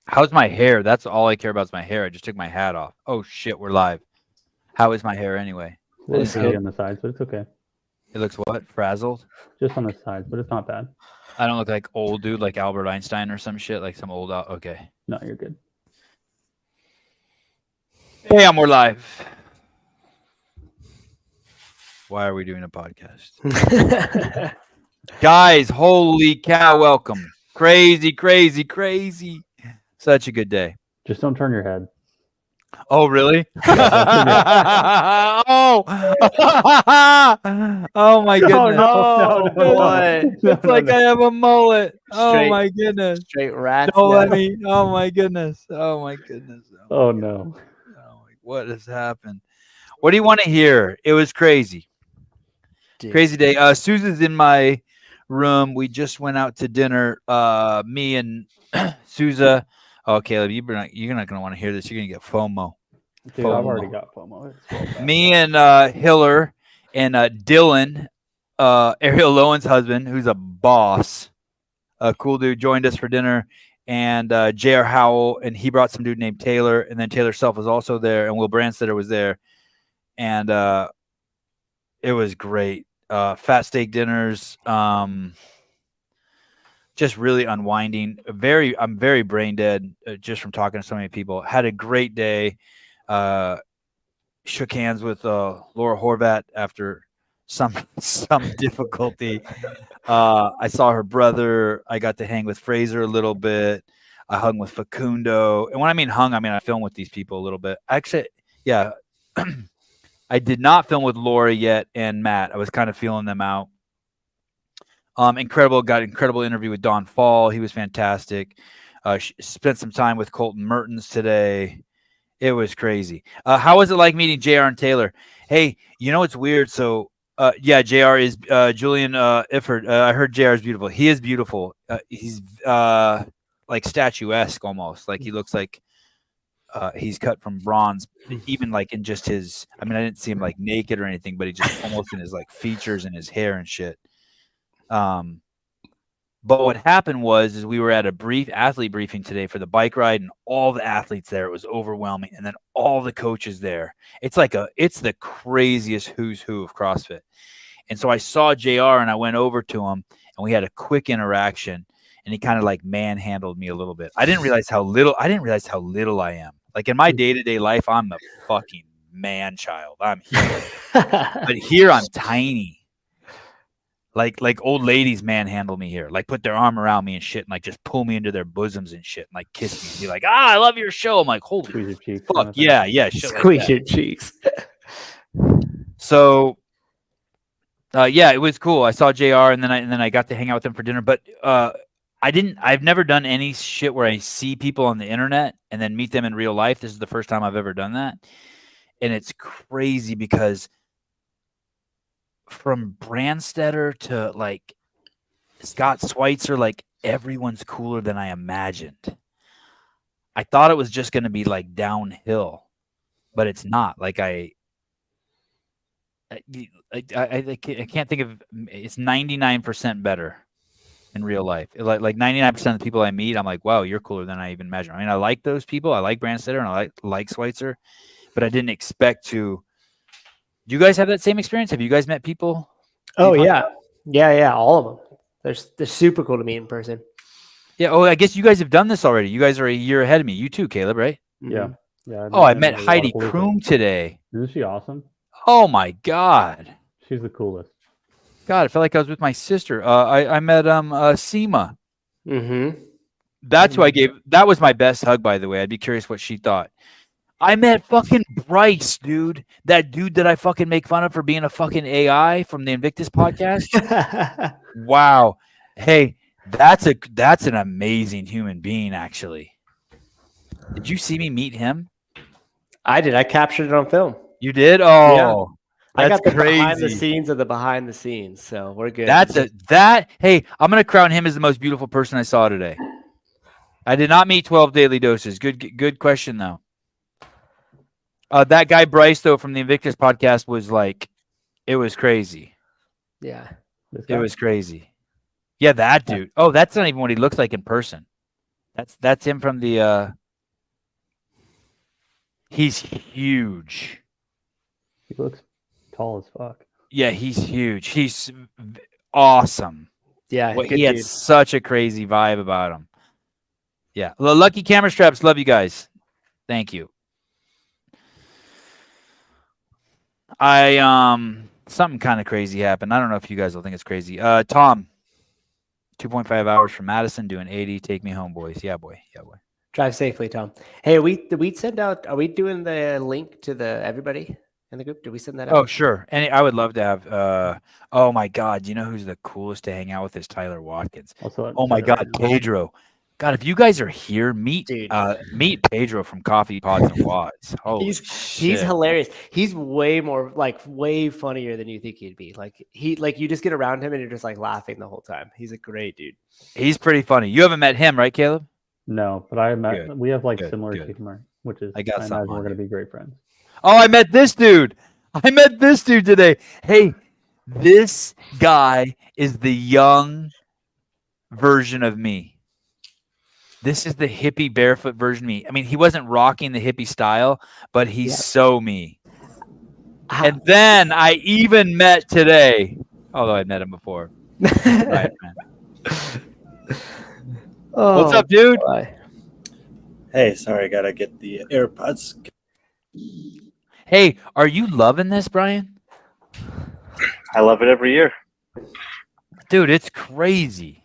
How's my hair? That's all I care about is my hair. I just took my hat off. Oh shit, we're live. How is my hair anyway? A little It's frizzy good. on the sides, but it's okay. It looks what? Frazzled? Just on the sides, but it's not bad. I don't look like old dude like Albert Einstein or some shit, like some old okay. No, you're good. Bam, we're live. Why are we doing a podcast? Guys, holy cow, welcome. Crazy, crazy, crazy. Such a good day. Just don't turn your head. Oh, really? Yeah, oh. Oh, my goodness. No, What? It's like I have a mullet. Oh, Straight- my goodness. Straight rats. Don't let now. me. Oh, my goodness. Oh, my goodness. Oh no. What has happened? What do you want to hear? It was crazy. Dude. Crazy day. Susan's in my room. We just went out to dinner. Me and Sousa. Oh, Caleb, you're not going to want to hear this. You're going to get FOMO. Dude, I've already got FOMO. It's so bad. Me and Hiller and Dylan, Ariel Lowen's husband, who's a boss, a cool dude, joined us for dinner. And J.R. Howell, and he brought some dude named Taylor. And then Taylor Self was also there. And Will Brandstetter was there. And it was great. Fat steak dinners. Just really unwinding. I'm very brain dead just from talking to so many people. Had a great day. Shook hands with Laura Horvat after some difficulty. I saw her brother. I got to hang with Fraser a little bit. I hung with Facundo. And when I mean hung, I mean I filmed with these people a little bit. Actually, yeah. I did not film with Laura yet and Matt. I was kind of feeling them out. Got incredible interview with Don Fall. He was fantastic. Spent some time with Colton Mertens today. It was crazy. How was it like meeting JR and Taylor? Hey, you know what's weird? So, yeah, JR is Julian Ifford. I heard JR is beautiful. He is beautiful. He's like statuesque almost. Like he looks like he's cut from bronze, even like in just his. I mean, I didn't see him like naked or anything, but he just almost in his like features and his hair and shit. But what happened was we were at a brief athlete briefing today for the bike ride, and all the athletes there. It was overwhelming, and then all the coaches there. It's the craziest who's who of CrossFit. And so I saw JR, and I went over to him, and we had a quick interaction, and he kind of like manhandled me a little bit. I didn't realize how little I am. Like in my day-to-day life, I'm a fucking man child. I'm huge. But here I'm tiny. Like old ladies manhandle me here, like put their arm around me and shit, and like just pull me into their bosoms and shit, and like kiss me and be like, I love your show. I'm like, holy Squeeze your cheeks. fuck, yeah, shit like Squeeze that. your cheeks. So, yeah, it was cool. I saw JR, and then I got to hang out with him for dinner. But I've never done any shit where I see people on the internet and then meet them in real life. This is the first time I've ever done that, and it's crazy because from Brandstetter to like Scott Schweitzer, like everyone's cooler than I imagined. I thought it was just going to be like downhill, but it's not. Like I can't think of. It's 99% better in real life. Like 99% of the people I meet, I'm like, wow, you're cooler than I even imagined. I mean, I like those people. I like Brandstetter and I like Schweitzer, but I didn't expect to. Do you guys have that same experience? Have you guys met people? Oh yeah, all of them. They're super cool to meet in person. Yeah. Oh, I guess you guys have done this already. You guys are a year ahead of me. You too, Caleb, right? Yeah. Yeah. Oh, I met Heidi Kroom today. Isn't she awesome? Oh my God. She's the coolest. God, I felt like I was with my sister. I met Seema. Mm-hmm. That's who I gave. That was my best hug, by the way. I'd be curious what she thought. I met fucking Bryce, dude. That dude that I fucking make fun of for being a fucking AI from the Invictus podcast. Wow. Hey, that's an amazing human being, actually. Did you see me meet him? I did. I captured it on film. You did? Oh, Yeah. I that's got the crazy. behind the scenes of the behind the scenes, so we're good. Hey, I'm gonna crown him as the most beautiful person I saw today. I did not meet 12 daily doses. Good question though. That guy Bryce though from the Invictus podcast was like, it was crazy. Yeah. It was crazy. Yeah, that dude. Oh, that's not even what he looks like in person. That's him from the. He's huge. He looks tall as fuck. Yeah, he's huge. He's awesome. Yeah, Well, good he had dude. such a crazy vibe about him. Yeah. Lucky Camera Straps. Love you guys. Thank you. Something kind of crazy happened. I don't know if you guys will think it's crazy. Tom, 2.5 hours from Madison, doing 80. Take me home, boys. Yeah, boy. Yeah, boy. Drive safely, Tom. Hey, did we send out? Are we doing the link to everybody in the group? Did we send that out? Oh, sure. And I would love to have. Oh my God, you know who's the coolest to hang out with is Tyler Watkins. Also, Oh my God, Pedro. God, if you guys are here, meet Dude. meet Pedro from Coffee Pods and Wads. Holy He's shit. hilarious. He's way funnier than you think he'd be. Like you just get around him and you're just like laughing the whole time. He's a great dude. He's pretty funny. You haven't met him, right, Caleb? No, but I met. Good, We have like good, similar good. humor, which is I got imagine something we're on gonna you. be great friends. Oh, I met this dude. Today. Hey, this guy is the young version of me. This is the hippie barefoot version of me. I mean, he wasn't rocking the hippie style, but he's Yep. so me. And then I even met today, although I'd met him before. Right, man. What's up, dude? Boy. Hey, sorry, I gotta get the AirPods. Hey, are you loving this, Brian? I love it every year. Dude, it's crazy.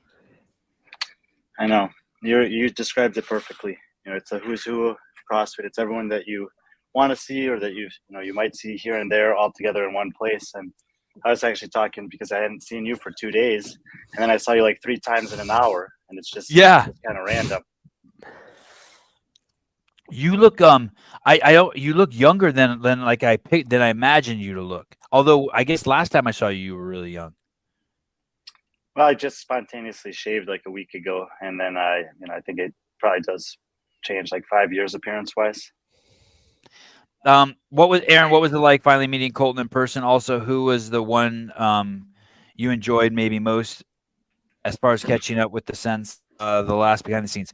I know. You described it perfectly. You know, it's a who's who of CrossFit. It's everyone that you want to see or that you might see here and there all together in one place. And I was actually talking because I hadn't seen you for 2 days, and then I saw you like 3 times in an hour, and it's just kind of random. You look you look younger than like I imagined you to look. Although I guess last time I saw you were really young. Well, I just spontaneously shaved like a week ago, and then I think it probably does change like 5 years appearance wise. What was it like finally meeting Colton in person? Also, who was the one you enjoyed maybe most as far as catching up with the sense the last behind the scenes?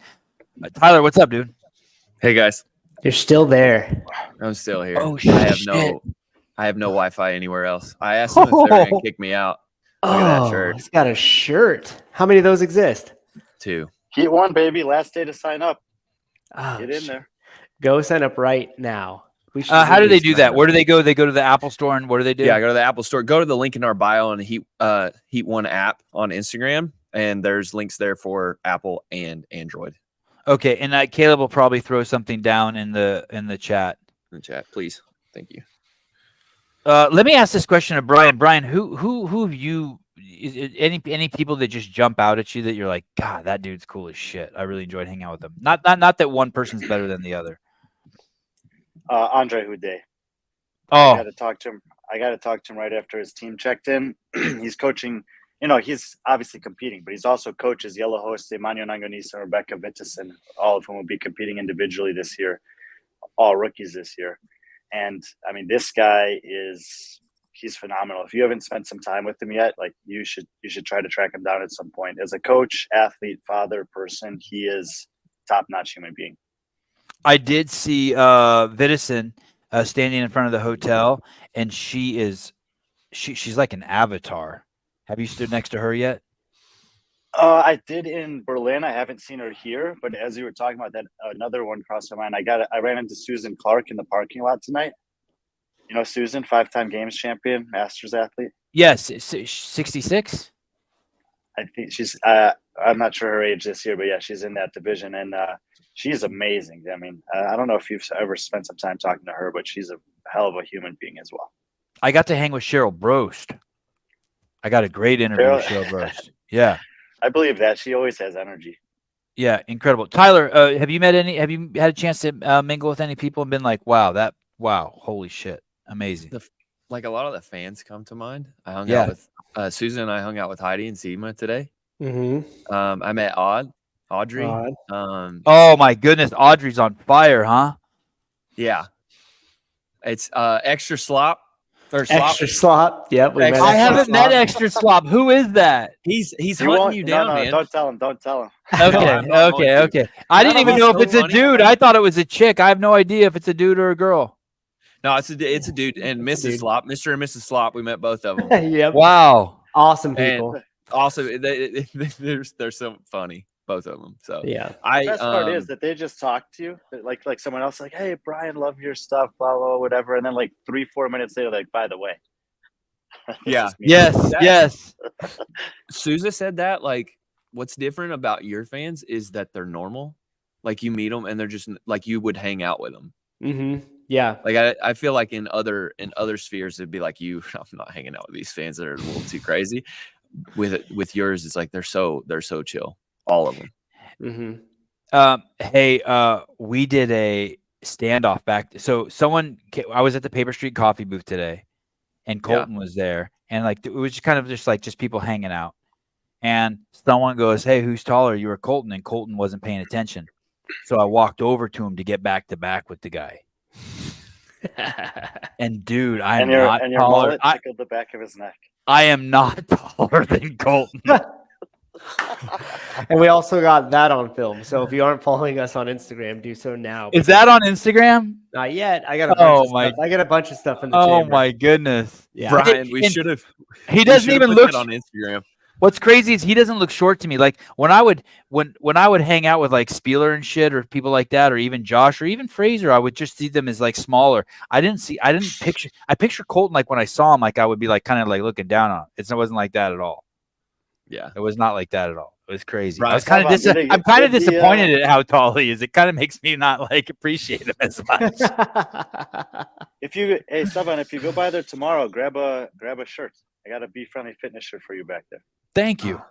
Tyler, what's up, dude? Hey guys, You're still there. I'm still here. Oh, I have no Wi-Fi anywhere else. I asked them if they were gonna kick me out. Look at that shirt. He's got a shirt. How many of those exist? 2. Heat 1, baby. Last day to sign up. Oh, Get in there. Go sign up right now. How do they do that? Where do they go? They go to the Apple Store, and what do they do? Yeah, go to the Apple Store. Go to the link in our bio on the Heat 1 app on Instagram, and there's links there for Apple and Android. Okay, and Caleb will probably throw something down in the chat. In the chat, please. Thank you. Let me ask this question of Brian. Brian, who have you? Any people that just jump out at you that you're like, God, that dude's cool as shit. I really enjoyed hanging out with him. Not that one person's better than the other. Andre Houdet. Oh, I got to talk to him right after his team checked in. He's coaching. He's obviously competing, but he's also coaches Yellow Host, Emmanuel Nangonisa, and Rebecca Vittesen, all of whom will be competing individually this year, all rookies this year. And I mean, this guy he's phenomenal. If you haven't spent some time with him yet, like you should try to track him down at some point. As a coach, athlete, father, person, he is top-notch human being. I did see Vittesen standing in front of the hotel, and she's like an avatar. Have you stood next to her yet? I did in Berlin. I haven't seen her here, but as you were talking about that, another one crossed my mind. I ran into Susan Clark in the parking lot tonight. You know Susan, 5-time games champion, Masters athlete. Yes, 66. I think she's. I'm not sure her age this year, but yeah, she's in that division, and she's amazing. I mean, I don't know if you've ever spent some time talking to her, but she's a hell of a human being as well. I got to hang with Cheryl Brost. I got a great interview with Cheryl Brost. Yeah. I believe that. She always has energy. Yeah, incredible. Tyler, have you had a chance to mingle with any people and been like, wow, holy shit, amazing. Like a lot of the fans come to mind. I hung out with Susan and I hung out with Heidi and Seema today. Mm-hmm. I met Audrey. Oh my goodness, Audrey's on fire, huh? Yeah. It's extra slop. Or slop. Extra slop. Yep. We met Extra I extra haven't met slop. extra slop. Who is that? He's You hunting won't. you No, down, no, man. don't tell him. Don't tell him. Okay, I'm not going to. okay. I didn't None even of know us if it's know a money. dude. I thought it was a chick. I have no idea if it's a dude or a girl. No, it's a dude. And Mrs. dude. Slop, Mr. and Mrs. Slop, we met both of them. Yep. Wow. Awesome And- people. Also, they're so funny, both of them. So Yeah. The best part is that they just talk to you, like someone else, like, "Hey, Brian, love your stuff, blah blah, whatever," and then like 3-4 minutes later, like, "By the way." This Yeah. is me. Yes, That- yes. Sousa said that, like, what's different about your fans is that they're normal. Like, you meet them and they're just like you would hang out with them. Mm-hmm. Yeah. Like, I feel like in other spheres it'd be like you. I'm not hanging out with these fans that are a little too crazy. With yours, it's like they're so chill, all of them. Mm-hmm. Hey, we did a standoff back. So I was at the Paper Street Coffee booth today, and Colton was there, and like it was just kind of just people hanging out. And someone goes, "Hey, who's taller, you or Colton?" And Colton wasn't paying attention, so I walked over to him to get back to back with the guy. And dude, I am not and your taller. mullet tickled the back of his neck. I am not taller than Colton. And we also got that on film. So if you aren't following us on Instagram, do so now. Is that on Instagram? Not yet. I got a bunch Oh of my- stuff. I got a bunch of stuff in the Oh chamber. my goodness. Yeah. Brian, we And should have. He doesn't even look on Instagram. What's crazy is he doesn't look short to me. Like when I would hang out with like Spieler and shit or people like that, or even Josh or even Fraser, I would just see them as like smaller. I picture Colton like when I saw him, like I would be like kind of like looking down on him. It wasn't like that at all. Yeah. It was not like that at all. It was crazy. Right. I was kind of Did I'm kind of the, disappointed at how tall he is. It kind of makes me not like appreciate him as much. Hey Sevan, if you go by there tomorrow, grab a shirt. I got a Be Friendly Fitness shirt for you back there. Thank you.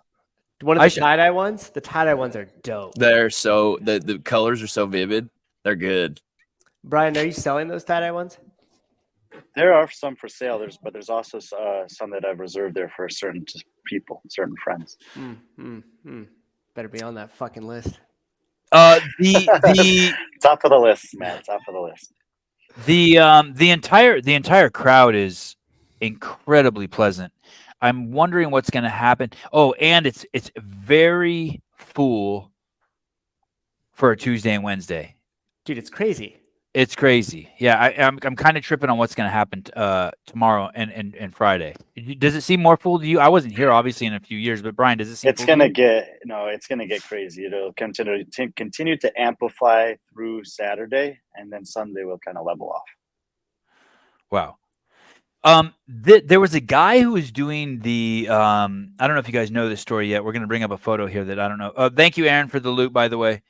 One of I the should- tie-dye ones? The tie-dye ones are dope. They're so the colors are so vivid. They're good. Brian, are you selling those tie-dye ones? There are some for sale. There's also some that I've reserved there for certain people, certain friends. Better be on that fucking list. The Top of the list, man. Top of the list. the entire crowd is incredibly pleasant. I'm wondering what's going to happen. Oh, and it's very full for a Tuesday and Wednesday. Dude, it's crazy. It's crazy. Yeah, I'm kind of tripping on what's going to happen tomorrow and Friday. Does it seem more full to you? I wasn't here obviously in a few years, but Brian, does it seem? It's gonna get crazy. It'll continue to amplify through Saturday, and then Sunday will kind of level off. Wow. There was a guy who was doing the I don't know if you guys know this story yet. We're going to bring up a photo here that I don't know. Thank you, Aaron, for the loot, by the way.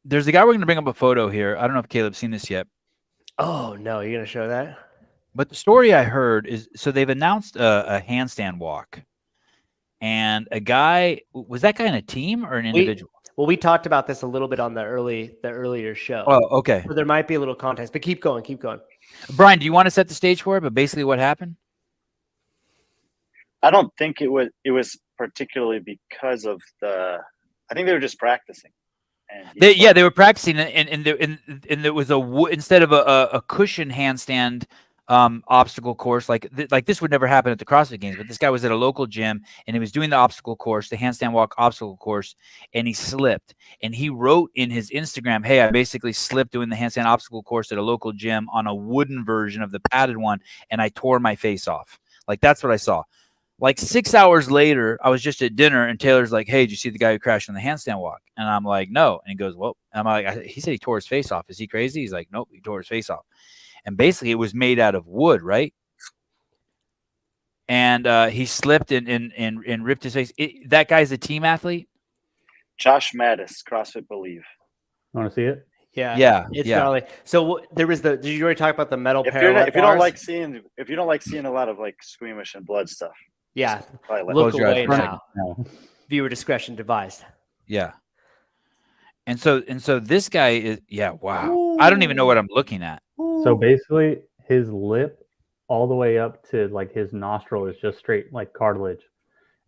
There's a guy we're going to bring up a photo here. I don't know if Caleb's seen this yet. Oh, no. You're going to show that? But the story I heard is, so they've announced a handstand walk. And a guy, was that guy in a team or an individual? Well, we talked about this a little bit on the earlier show. Oh, okay. So there might be a little context, but keep going. Brian, do you want to set the stage for it? But basically what happened? I don't think it was particularly because of I think they were just practicing. And They were practicing, and there was instead of a cushion handstand obstacle course, like this would never happen at the CrossFit Games, but this guy was at a local gym and he was doing the obstacle course, the handstand walk obstacle course, and he slipped. And he wrote in his Instagram, "Hey, I basically slipped doing the handstand obstacle course at a local gym on a wooden version of the padded one, and I tore my face off." Like that's what I saw. Like 6 hours later, I was just at dinner, and Taylor's like, "Hey, did you see the guy who crashed on the handstand walk?" And I'm like, "No." And he goes, "Well," and I'm like, "He said he tore his face off. Is he crazy?" He's like, "Nope, he tore his face off." And basically, it was made out of wood, right? And he slipped and ripped his face. That guy's a team athlete. Josh Mattis, CrossFit Believe. Want to see it? Yeah. It's yeah. gnarly. So there was did you already talk about the metal If parallel you don't bars? if you don't like seeing a lot of like squeamish and blood stuff, Yeah. probably Look Close your eyes away for a now. No. Viewer discretion advised. Yeah. And so this guy is, wow. I don't even know what I'm looking at. So basically, his lip all the way up to like his nostril is just straight like cartilage.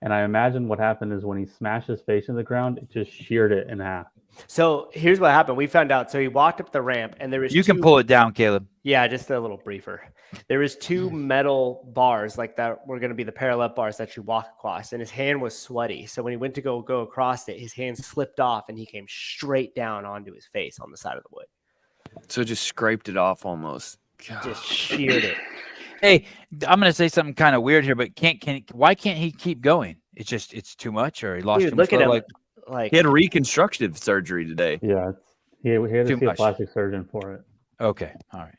And I imagine what happened is when he smashed his face in the ground, it just sheared it in half. So here's what happened. We found out. So he walked up the ramp, and there was You can pull it down, Caleb. Yeah, just a little briefer. There was 2 metal bars like that were going to be the parallel bars that you walk across, and his hand was sweaty. So when he went to go across it, his hand slipped off, and he came straight down onto his face on the side of the wood. So just scraped it off almost. God. Just sheared it. Hey, I'm going to say something kind of weird here, but why can't he keep going? It's too much, or he lost Dude, too much look at him. blood? Like He had reconstructive surgery today. Yeah, he had to Too see a much. plastic surgeon for it. Okay, all right.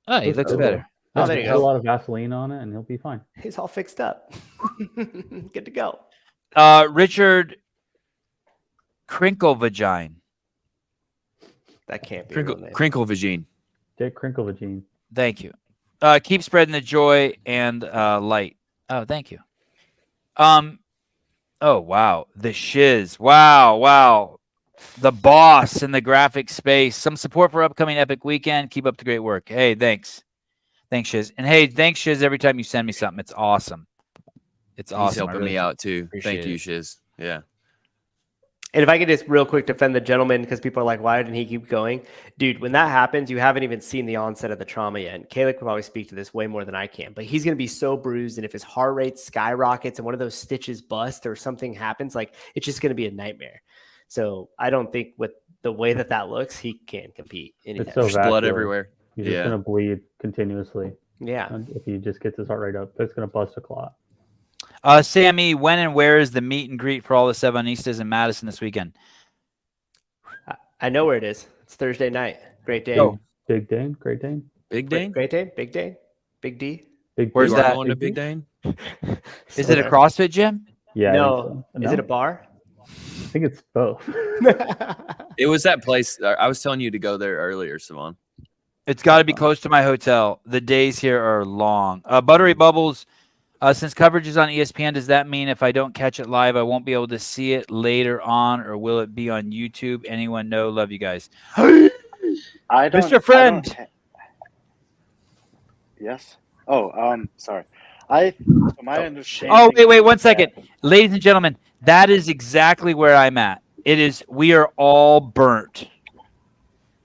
Oh, he looks good. better. Oh, there Just you put a go. lot of Vaseline on it, and he'll be fine. He's all fixed up. Good to go. Richard Crinkle-Vagine. That can't be a real name. Crinkle Vagine. Jake Crinkle-Vagine. Thank you. Keep spreading the joy and light. Oh, thank you. Oh, wow. The shiz. Wow. The boss in the graphic space. Some support for upcoming Epic Weekend. Keep up the great work. Hey, thanks. Thanks, Shiz. And hey, thanks, Shiz, every time you send me something. It's awesome. It's awesome. He's helping me out too. Thank you, it. Shiz. Yeah. And if I could just real quick defend the gentleman, because people are like, why didn't he keep going? Dude, when that happens, you haven't even seen the onset of the trauma yet. And Caleb could probably speak to this way more than I can, but he's going to be so bruised. And if his heart rate skyrockets and one of those stitches bust or something happens, like it's just going to be a nightmare. So I don't think with the way that looks, he can compete. It's so There's blood vascular. everywhere. He's just Yeah. going to bleed continuously. Yeah. And if he just gets his heart rate up, it's going to bust a clot. Sammy, when and where is the meet and greet for all the Sevanistas in Madison this weekend? I know where it is. It's Thursday night. Great day. Go. Big Dane, Great Dane. Big Dane? Great day. Big day. Big D. Big Where's You Dane. are that? going to Big Dane? Is it a CrossFit gym? Yeah. No. I think Is so. it a bar? I think it's both. It was that place. I was telling you to go there earlier, Sevan. It's got to be close to my hotel. The days here are long. Buttery Bubbles, since coverage is on ESPN, does that mean if I don't catch it live, I won't be able to see it later on, or will it be on YouTube? Anyone know? Love you guys. I don't, Mr. Friend. Yes. Oh, sorry. My understanding. Oh, wait, is 1 second. that- Ladies and gentlemen, that is exactly where I'm at. We are all burnt.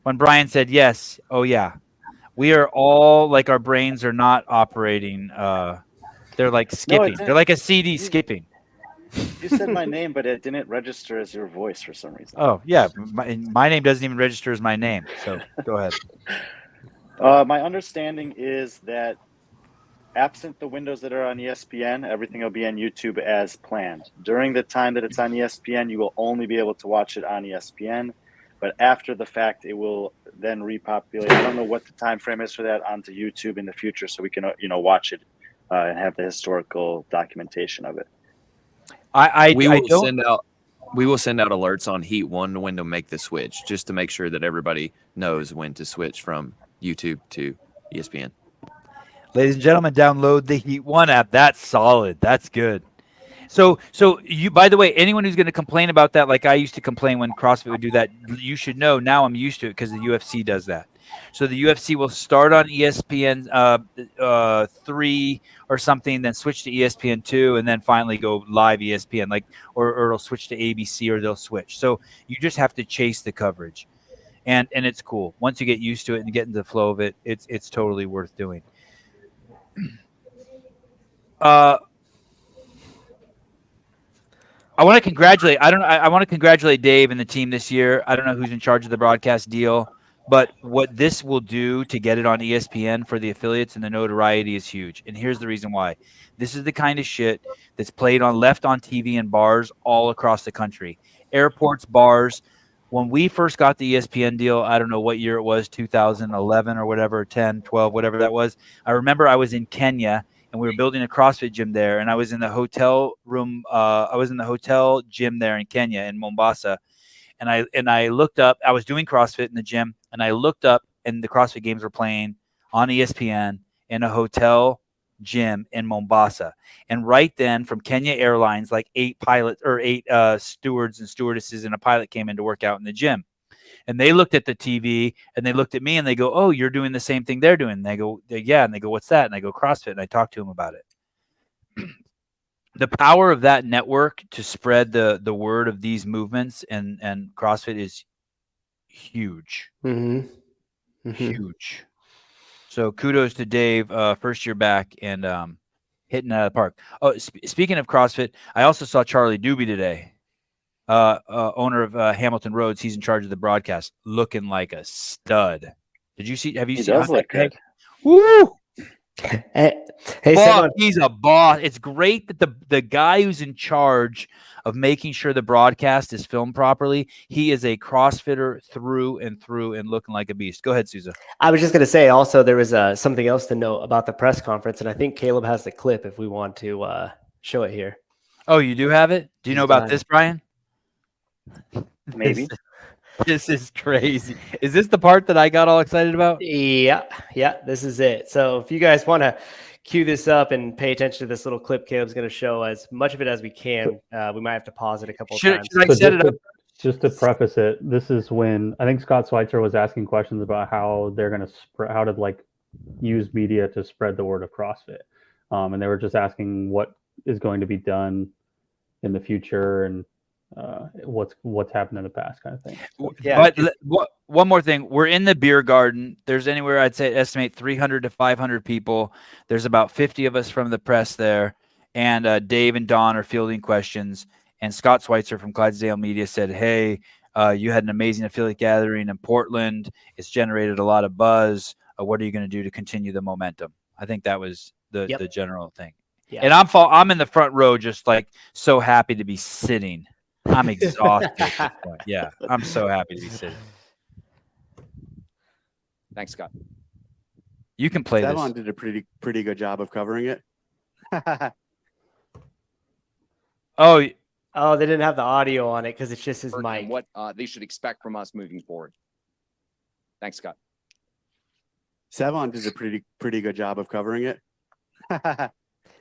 When Brian said yes, oh yeah. We are all like our brains are not operating. They're like skipping. They're like a CD skipping. You said my name, but it didn't register as your voice for some reason. Oh, yeah. My name doesn't even register as my name. So go ahead. My understanding is that absent the windows that are on ESPN, everything will be on YouTube as planned. During the time that it's on ESPN, you will only be able to watch it on ESPN. But after the fact, it will then repopulate. I don't know what the time frame is for that onto YouTube in the future, so we can watch it and have the historical documentation of it. We will send out alerts on Heat 1 when to make the switch, just to make sure that everybody knows when to switch from YouTube to ESPN. Ladies and gentlemen, download the Heat 1 app. That's solid. That's good. So you, by the way, anyone who's going to complain about that, like I used to complain when CrossFit would do that, you should know now I'm used to it because the UFC does that. So the UFC will start on ESPN 3 or something, then switch to ESPN 2, and then finally go live ESPN, or it'll switch to ABC, or they'll switch. So you just have to chase the coverage, and it's cool. Once you get used to it and get into the flow of it, it's totally worth doing. I want to congratulate. I want to congratulate Dave and the team this year. I don't know who's in charge of the broadcast deal, but what this will do to get it on ESPN for the affiliates and the notoriety is huge. And here's the reason why. This is the kind of shit that's left on TV in bars all across the country. Airports, bars. When we first got the ESPN deal, I don't know what year it was, 2011 or whatever, 10, 12, whatever that was. I remember I was in Kenya, and we were building a CrossFit gym there, and I was in the hotel room. I was in the hotel gym there in Kenya, in Mombasa, and I looked up. I was doing CrossFit in the gym, and I looked up, and the CrossFit games were playing on ESPN in a hotel gym in Mombasa. And right then, from Kenya Airlines, like 8 stewards and stewardesses and a pilot came in to work out in the gym. And they looked at the TV and they looked at me and they go, "Oh, you're doing the same thing they're doing." And they go, "Yeah." And they go, "What's that?" And I go, "CrossFit." And I talked to them about it. the power of that network to spread the word of these movements and CrossFit is huge. Huge. So kudos to Dave, first year back and hitting it out of the park. Oh, speaking of CrossFit, I also saw Charlie Doobie today, owner of Hamilton Roads. He's in charge of the broadcast, looking like a stud. Did you see? Have you seen? He does look good. Woo! Hey, Boss, he's a boss. It's great that the guy who's in charge of making sure the broadcast is filmed properly, he is a CrossFitter through and through and looking like a beast. Go ahead, Souza. I was just going to say also there was something else to note about the press conference, and I think Caleb has the clip if we want to show it here. Oh, you do have it? Do you know about this, Brian? Maybe. This is crazy. Is this the part that I got all excited about? Yeah, this is it. So if you guys want to cue this up and pay attention to this little clip Caleb's going to show as much of it as we can. We might have to pause it a couple of times. Should I set it up? Just to preface it, this is when I think Scott Schweitzer was asking questions about how they're going to how to like use media to spread the word of CrossFit. And they were just asking what is going to be done in the future and what's happened in the past kind of thing. Yeah. But one more thing. We're in the beer garden. There's anywhere I'd say estimate 300 to 500 people. There's about 50 of us from the press there. And Dave and Don are fielding questions. And Scott Schweitzer from Clydesdale Media said, hey, you had an amazing affiliate gathering in Portland. It's generated a lot of buzz. What are you going to do to continue the momentum? I think that was the general thing. Yeah. And I'm in the front row just like so happy to be sitting. I'm exhausted at this point. Yeah, I'm so happy to be sitting. Thanks, Scott. You can play Sevan this. did a pretty good job of covering it. Oh, they didn't have the audio on it because it's just his mic. What they should expect from us moving forward. Thanks, Scott. Sevan did a pretty good job of covering it.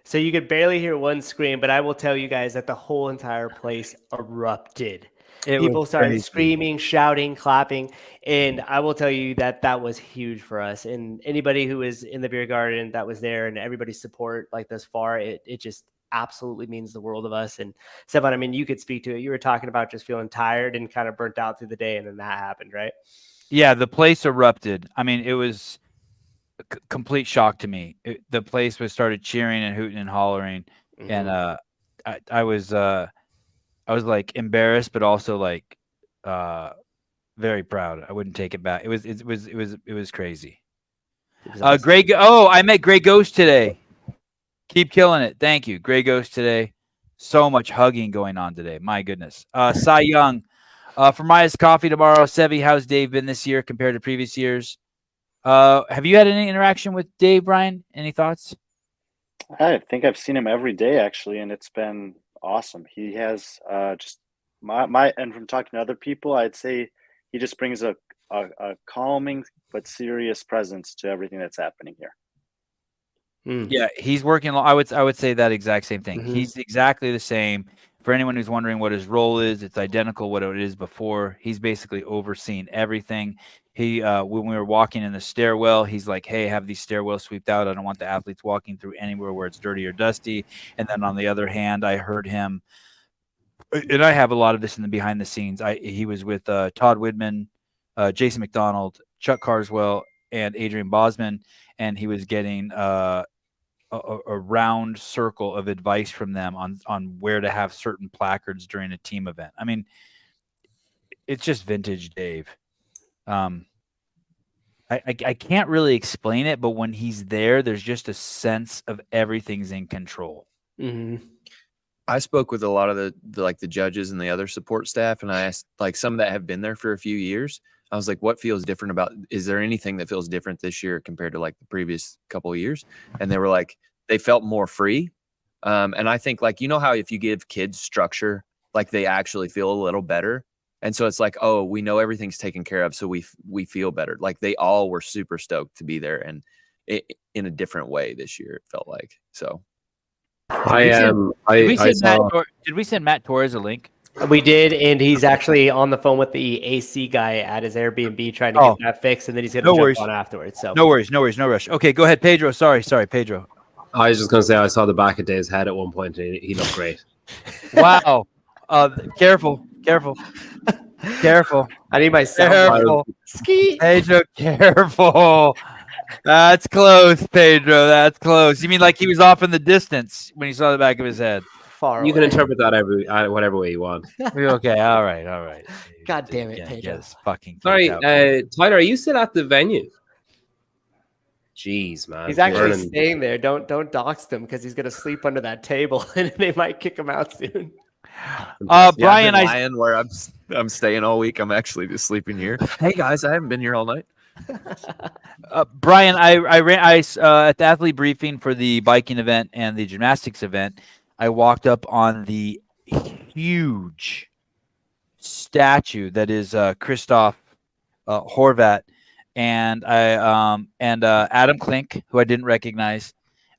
So you could barely hear one scream, but I will tell you guys that the whole entire place erupted. People started screaming, shouting, clapping, and I will tell you that that was huge for us. And anybody who was in the beer garden that was there and everybody's support like this far, it just absolutely means the world of us. And Sevan, I mean, you could speak to it. You were talking about just feeling tired and kind of burnt out through the day, and then that happened, right? Yeah, the place erupted. I mean, it was complete shock to me. The place started cheering and hooting and hollering, and I was like embarrassed, but also like very proud. I wouldn't take it back. It was crazy. Greg. Oh, I met Grey Ghost today. Keep killing it. Thank you, Grey Ghost today. So much hugging going on today. My goodness. Cy Young for Maya's Coffee tomorrow. Sevi, how's Dave been this year compared to previous years? Have you had any interaction with Dave, Brian? Any thoughts? I think I've seen him every day actually, and it's been awesome. He has just and from talking to other people, I'd say he just brings a calming but serious presence to everything that's happening here. Yeah, he's working. I would say that exact same thing. He's exactly the same. For anyone who's wondering what his role is, it's identical what it is before. He's basically overseeing everything. He when we were walking in the stairwell, he's like, hey, have these stairwells swept out. I don't want the athletes walking through anywhere where it's dirty or dusty. And then on the other hand, I heard him, and I have a lot of this in the behind the scenes. He was with Todd Widman, Jason McDonald, Chuck Carswell, and Adrian Bosman, and he was getting a round circle of advice from them on where to have certain placards during a team event. I mean, it's just vintage Dave. I can't really explain it, but when he's there, there's just a sense of everything's in control. I spoke with a lot of the judges and the other support staff, and I asked like some that have been there for a few years. I was like, what feels different about, is there anything that feels different this year compared to like the previous couple of years? And they were like, they felt more free. And I think like, you know how if you give kids structure, like they actually feel a little better. And so it's like, oh, we know everything's taken care of. So we feel better. Like they all were super stoked to be there, and in a different way this year, it felt like. So did we send Matt Torres a link? We did, and he's actually on the phone with the AC guy at his Airbnb trying to get that fixed, and then he's going to jump on afterwards. So no worries, no rush. Okay, go ahead, Pedro. Sorry, Pedro. I was just going to say I saw the back of Dave's head at one point, and he looked great. Wow. Careful. I need my sound. Careful. Ski. Pedro, careful. That's close, Pedro. That's close. You mean like he was off in the distance when you saw the back of his head? Far You can away. interpret that whatever way you want. Okay. All right. God damn it, Yeah, Pedro. yes, fucking. Sorry, kicked out. Tyler, are you still at the venue? Jeez, man. He's actually Burning. staying there. Don't dox them because he's gonna sleep under that table and they might kick him out soon. Brian, I've been lying where I'm staying all week. I'm actually just sleeping here. Hey guys, I haven't been here all night. Brian, I ran at the athlete briefing for the biking event and the gymnastics event. I walked up on the huge statue that is Christoph Horvat, and Adam Klink, who I didn't recognize,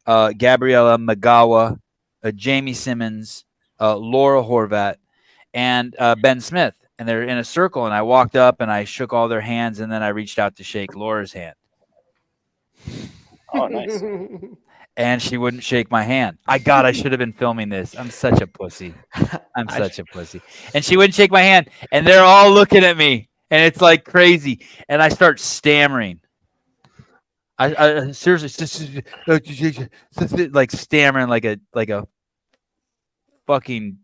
Gabriella Magawa, Jamie Simmons, Laura Horvat, and Ben Smith. And they're in a circle, and I walked up and I shook all their hands, and then I reached out to shake Laura's hand. Oh, nice. And she wouldn't shake my hand. I should have been filming this. I'm such a pussy. I'm such a pussy. And she wouldn't shake my hand. And they're all looking at me. And it's like crazy. And I start stammering. I seriously like stammering like a fucking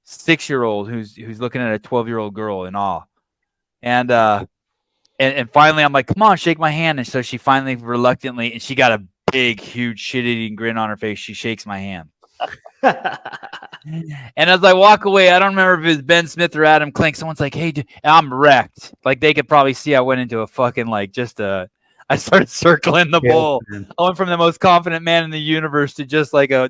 6-year-old who's looking at a 12-year-old girl in awe. And finally I'm like, come on, shake my hand. And so she finally reluctantly, and she got a big, huge shit-eating grin on her face. She shakes my hand. And as I walk away, I don't remember if it was Ben Smith or Adam Klink. Someone's like, hey, dude, and I'm wrecked. Like they could probably see I went into a fucking I started circling the bowl. I went from the most confident man in the universe to just like yeah.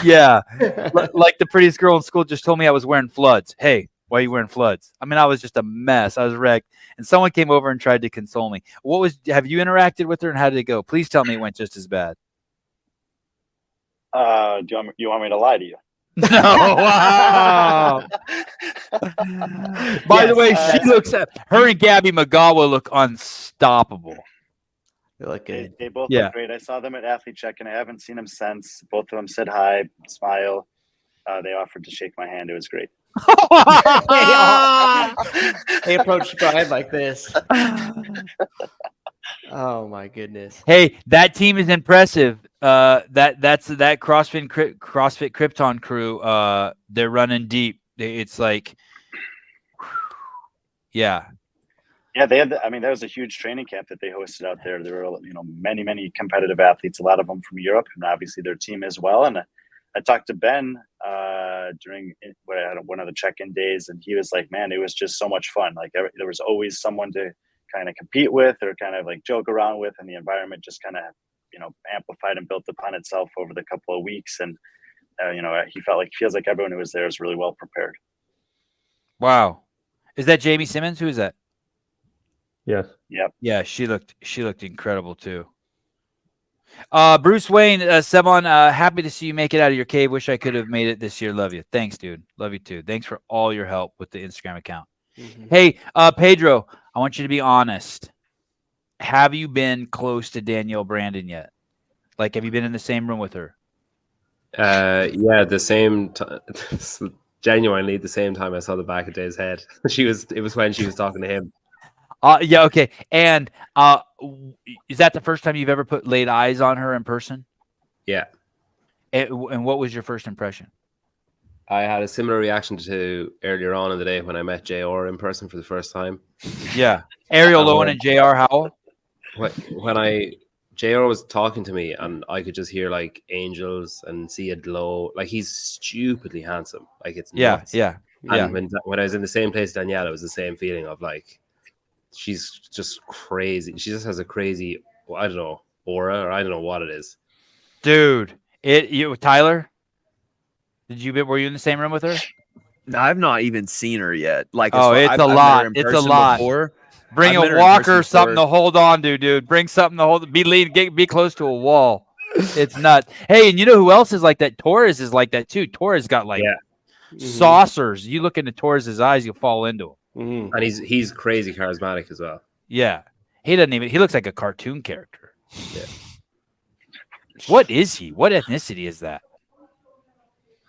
Like the prettiest girl in school just told me I was wearing floods. Hey, why are you wearing floods? I mean, I was just a mess. I was wrecked. And someone came over and tried to console me. Have you interacted with her and how did it go? Please tell me it went just as bad. Do you want me to lie to you? No, wow. By the way, she looks at her and Gabby Magawa look unstoppable. They look good. They both Yeah. look great. I saw them at Athlete Check, and I haven't seen them since. Both of them said hi, smile. They offered to shake my hand. It was great. They approached Brian like this. Oh my goodness. Hey, that team is impressive. That's that CrossFit Krypton crew. They're running deep. It's like, yeah. Yeah, they had. That was a huge training camp that they hosted out there. There were, many competitive athletes. A lot of them from Europe, and obviously their team as well. And I talked to Ben during one of the check-in days, and he was like, "Man, it was just so much fun. Like there was always someone to kind of compete with or kind of like joke around with, and the environment just kind of amplified and built upon itself over the couple of weeks. And he feels like everyone who was there is really well prepared." Wow, is that Jamie Simmons? Who is that? Yes. Yep. Yeah, she looked incredible too. Bruce Wayne, Sevan, happy to see you make it out of your cave. Wish I could have made it this year. Love you. Thanks, dude. Love you too. Thanks for all your help with the Instagram account. Mm-hmm. Hey, Pedro, I want you to be honest. Have you been close to Danielle Brandon yet? Like, have you been in the same room with her? Yeah, the same time. Genuinely, the same time I saw the back of Dave's head. It was when she was talking to him. Yeah, okay. And is that the first time you've ever laid eyes on her in person? Yeah. And what was your first impression? I had a similar reaction to earlier on in the day when I met JR in person for the first time. Yeah. Ariel Owen and JR Howell? When JR was talking to me and I could just hear like angels and see a glow. Like he's stupidly handsome. Like it's nuts. Yeah. And when I was in the same place, Danielle, it was the same feeling of like, she's just crazy. She just has a crazy, I don't know, aura, or I don't know what it is. Dude, Tyler, were you in the same room with her? I've not even seen her yet. Like, it's a lot. It's a lot. Before. Bring a walker, something to hold on to, dude. Bring something to hold. Be close to a wall. It's nuts. Hey, and you know who else is like that? Torres is like that too. Torres got like saucers. You look into Torres's eyes, you'll fall into him. Mm-hmm. And he's crazy charismatic as well. Yeah, he looks like a cartoon character. Yeah. What is he? What ethnicity is that?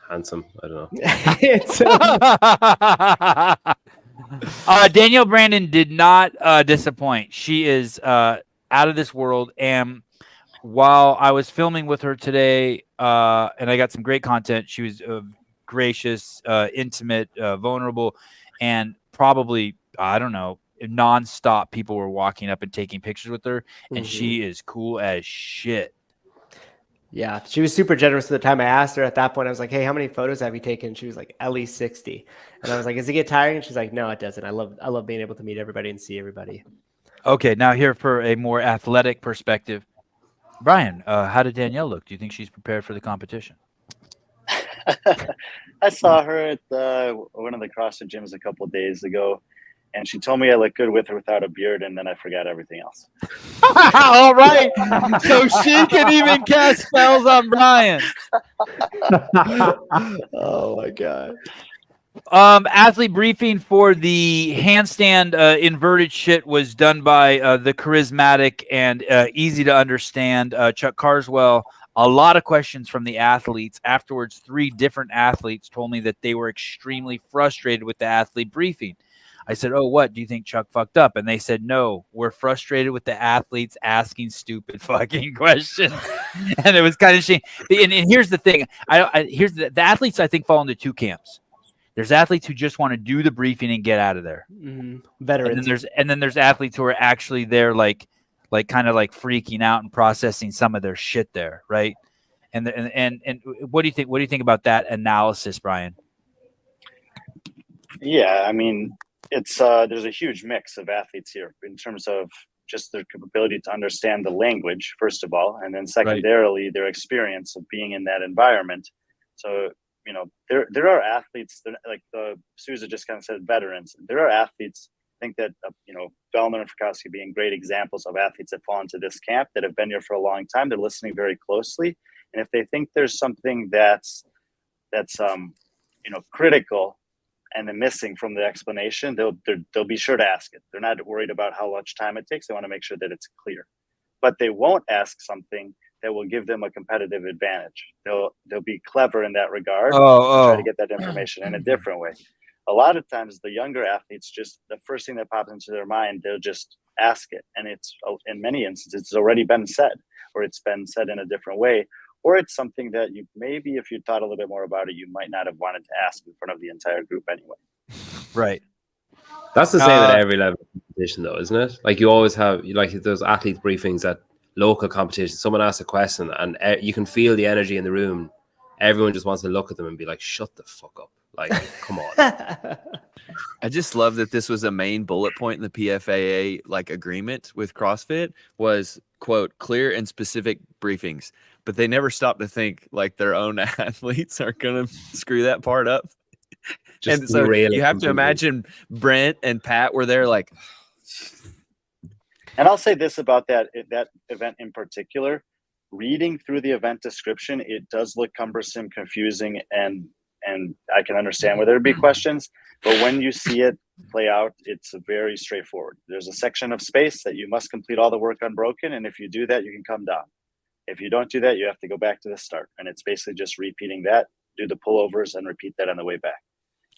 Handsome. I don't know. It's, Danielle Brandon did not disappoint. She is out of this world. And while I was filming with her today, and I got some great content, she was gracious, intimate, vulnerable, and probably, I don't know, nonstop people were walking up and taking pictures with her. And she is cool as shit. Yeah, she was super generous at the time. I asked her at that point, I was like, hey, how many photos have you taken? She was like, at least 60. And I was like, does it get tiring? And she's like, no, it doesn't. I love being able to meet everybody and see everybody. Okay, now here for a more athletic perspective. Brian, how did Danielle look? Do you think she's prepared for the competition? I saw her at one of the CrossFit gyms a couple of days ago, and she told me I look good with or without a beard, and then I forgot everything else. All right. So she can even cast spells on Brian. Oh my God. Athlete briefing for the handstand inverted shit was done by the charismatic and easy to understand Chuck Carswell. A lot of questions from the athletes. Afterwards, 3 different athletes told me that they were extremely frustrated with the athlete briefing. I said, oh, what? Do you think Chuck fucked up? And they said, no, we're frustrated with the athletes asking stupid fucking questions. And it was kind of shame. And here's the thing. Here's the athletes, I think, fall into 2 camps. There's athletes who just want to do the briefing and get out of there. Veterans. And then there's athletes who are actually there, like kind of like freaking out and processing some of their shit there, right? And what do you think? What do you think about that analysis, Brian? Yeah, I mean, it's there's a huge mix of athletes here in terms of just their capability to understand the language, first of all, and then secondarily their experience of being in that environment. So, you know, there are athletes that, like Sousa just kind of said, veterans. There are athletes. I think that you know, Bellner and Frykowski being great examples of athletes that fall into this camp that have been here for a long time. They're listening very closely, and if they think there's something that's you know, critical and then missing from the explanation, they'll be sure to ask it. They're not worried about how much time it takes. They want to make sure that it's clear, but they won't ask something that will give them a competitive advantage. They'll be clever in that regard. Try to get that information in a different way. A lot of times the younger athletes, just the first thing that pops into their mind, they'll just ask it. And it's, in many instances, it's already been said, or it's been said in a different way, or it's something that you maybe, if you thought a little bit more about it, you might not have wanted to ask in front of the entire group anyway. Right. That's the same at every level of competition, though, isn't it? Like, you always have, like, those athlete briefings at local competitions. Someone asks a question, and you can feel the energy in the room. Everyone just wants to look at them and be like, shut the fuck up. Like, come on. I just love that this was a main bullet point in the PFAA like agreement with CrossFit was, quote, clear and specific briefings. But they never stop to think like their own athletes are going to screw that part up. Just and so really you have to imagine Brent and Pat were there like. And I'll say this about that event in particular. Reading through the event description, it does look cumbersome, confusing, and I can understand where there'd be questions. But when you see it play out, it's very straightforward. There's a section of space that you must complete all the work unbroken, and if you do that, you can come down. If you don't do that, you have to go back to the start. And it's basically just repeating that, do the pullovers, and repeat that on the way back.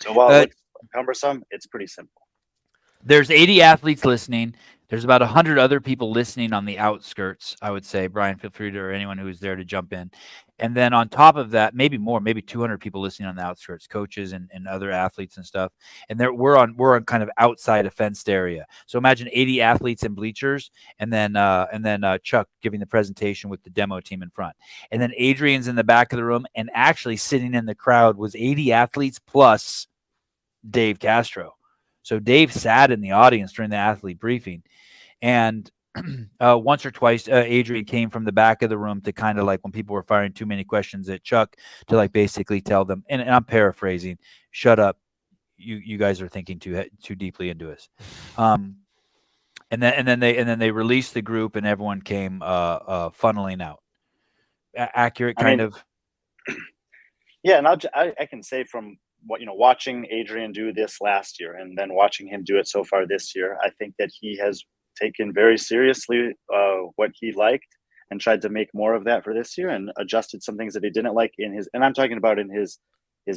So while it looks cumbersome, it's pretty simple. There's 80 athletes listening. There's about 100 other people listening on the outskirts, I would say. Brian, feel free to, or anyone who's there, to jump in. And then on top of that, maybe more, maybe 200 people listening on the outskirts, coaches and other athletes and stuff. And we're on kind of outside a fenced area. So imagine 80 athletes in bleachers, and then Chuck giving the presentation with the demo team in front. And then Adrian's in the back of the room, and actually sitting in the crowd was 80 athletes plus Dave Castro. So Dave sat in the audience during the athlete briefing. And once or twice, Adrian came from the back of the room to kind of like, when people were firing too many questions at Chuck, to like basically tell them, and I'm paraphrasing, shut up, you guys are thinking too deeply into us. And then they released the group, and everyone came funneling out. Accurate, kind of. Yeah, and I can say from watching Adrian do this last year and then watching him do it so far this year, I think that he has taken very seriously what he liked and tried to make more of that for this year and adjusted some things that he didn't like in his, and I'm talking about in his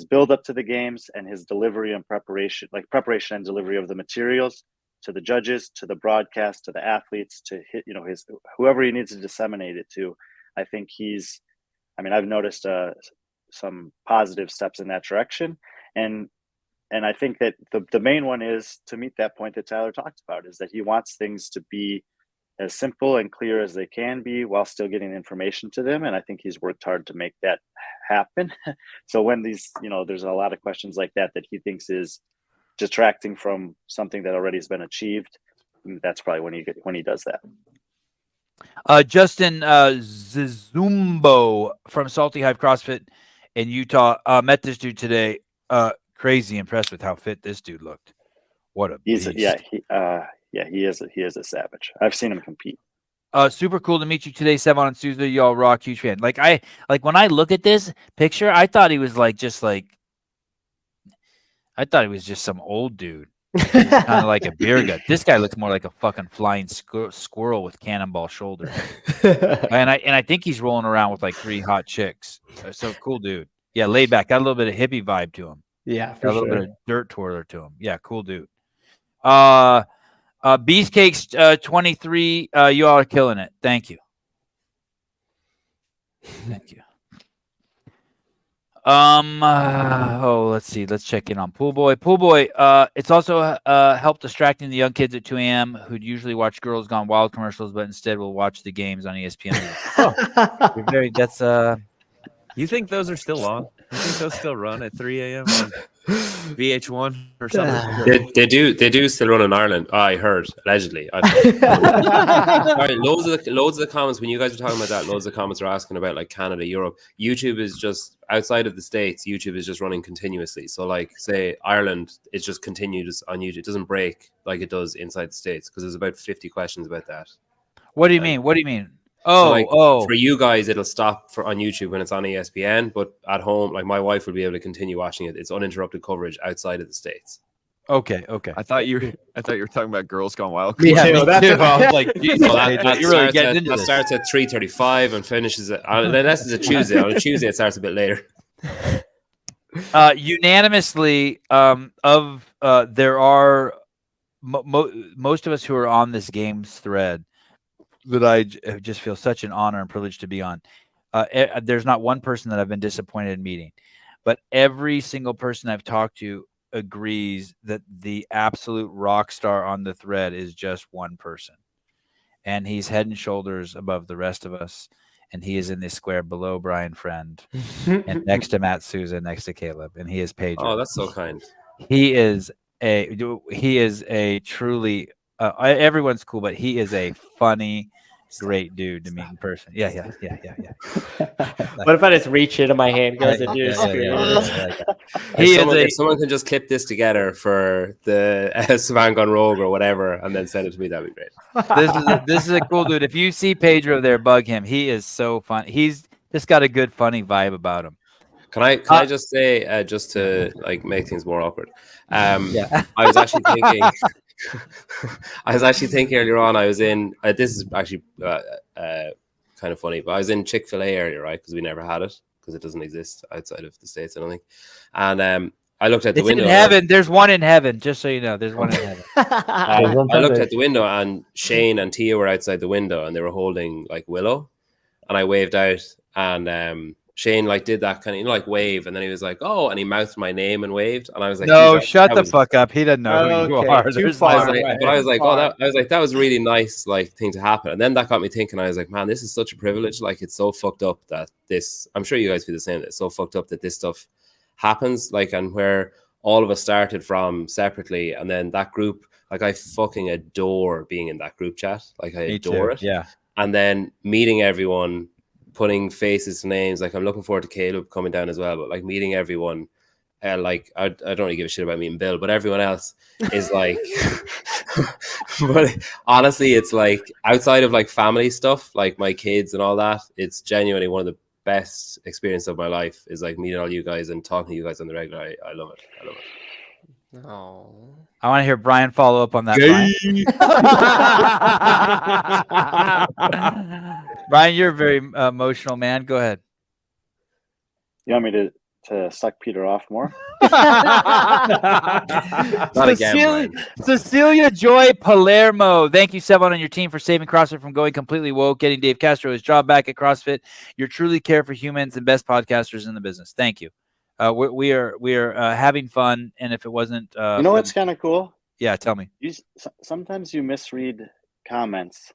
build up to the games and his delivery and preparation, like preparation and delivery of the materials to the judges, to the broadcast, to the athletes, to hit, his, whoever he needs to disseminate it to. I think I've noticed some positive steps in that direction. And I think that the main one is to meet that point that Tyler talked about, is that he wants things to be as simple and clear as they can be while still getting information to them. And I think he's worked hard to make that happen. So when these, there's a lot of questions like that he thinks is detracting from something that already has been achieved, that's probably when he does that. Justin Zizumbo from Salty Hive CrossFit in Utah met this dude today. Crazy impressed with how fit this dude looked. What a beast. He is a savage. I've seen him compete. Super cool to meet you today, Sevan and Souza. Y'all rock, huge fan. Like when I look at this picture, I thought he was just some old dude, kind of like a beer gut. This guy looks more like a fucking flying squirrel with cannonball shoulders. and I think he's rolling around with like 3 hot chicks. So cool dude. Yeah, laid back. Got a little bit of hippie vibe to him. Yeah, got a little bit of dirt twirler to him. Yeah, cool dude. Beastcakes 23. You all are killing it. Thank you. Thank you. Let's see. Let's check in on Pool Boy. Pool Boy, it's also helped distracting the young kids at 2 a.m. who'd usually watch Girls Gone Wild commercials, but instead will watch the games on ESPN. You think those are still on? You think those still run at 3 a.m. on VH1 or something? They do still run in Ireland. I heard, allegedly. Sorry, loads of the comments when you guys were talking about that. Loads of comments are asking about like Canada, Europe. YouTube is just outside of the States. YouTube is just running continuously. So like say Ireland, it just continues on YouTube. It doesn't break like it does inside the States because there's about 50 questions about that. What do you mean? What do you mean? For you guys, it'll stop on YouTube when it's on ESPN, but at home, like my wife will be able to continue watching it. It's uninterrupted coverage outside of the States. Okay. I thought you were talking about Girls Gone Wild. Yeah, that's I was like, you're really getting into this. Starts at 3:35 and finishes at unless it's a Tuesday. On a Tuesday, it starts a bit later. Unanimously, there are most of us who are on this games thread that I just feel such an honor and privilege to be on. There's not one person that I've been disappointed in meeting, but every single person I've talked to agrees that the absolute rock star on the thread is just one person. And he's head and shoulders above the rest of us. And he is in the square below Brian Friend and next to Matt Souza, next to Caleb. And he is Pedro. Oh, that's so kind. He is a truly, everyone's cool, but he is a funny, great dude to meet in person. Yeah. What if I just reach into my hand, goes and do If someone can just clip this together for the Sevan Gone Rogue or whatever, and then send it to me, that'd be great. This is a cool dude. If you see Pedro there, bug him. He is so fun. He's just got a good, funny vibe about him. Can I just say, just to like make things more awkward? I was actually thinking. I was actually thinking earlier on. I was in. This is actually kind of funny, but I was in Chick-fil-A earlier, right? Because we never had it because it doesn't exist outside of the States, I don't think. And I looked at the window. In heaven. There's one in heaven. Just so you know, there's one in heaven. I looked at the window, and Shane and Tia were outside the window, and they were holding like Willow, and I waved out, and Shane like did that kind of like wave, and then he was like, "Oh," and he mouthed my name and waved, and I was like, "No, shut the fuck up! He doesn't know who you are." I was like, that was a really nice like thing to happen, and then that got me thinking. I was like, man, this is such a privilege. Like, it's so fucked up that this. I'm sure you guys feel the same. It's so fucked up that this stuff happens. Like, and where all of us started from separately, and then that group. Like, I fucking adore being in that group chat. Like, I adore it. Yeah. And then meeting everyone. Putting faces to names, like I'm looking forward to Caleb coming down as well, but like meeting everyone, like I don't really give a shit about meeting Bill, but everyone else is like, but honestly, it's like outside of like family stuff, like my kids and all that, it's genuinely one of the best experiences of my life is like meeting all you guys and talking to you guys on the regular. I love it. Oh, I want to hear Brian follow up on that. Brian, you're a very emotional man. Go ahead. You want me to suck Peter off more? Not again, Brian. Cecilia Joy Palermo. Thank you, Sevan, and your team for saving CrossFit from going completely woke, getting Dave Castro his job back at CrossFit. You're truly care for humans and best podcasters in the business. Thank you. We are having fun, and if it wasn't, you know what's kind of cool? Yeah, tell me. Sometimes you misread comments,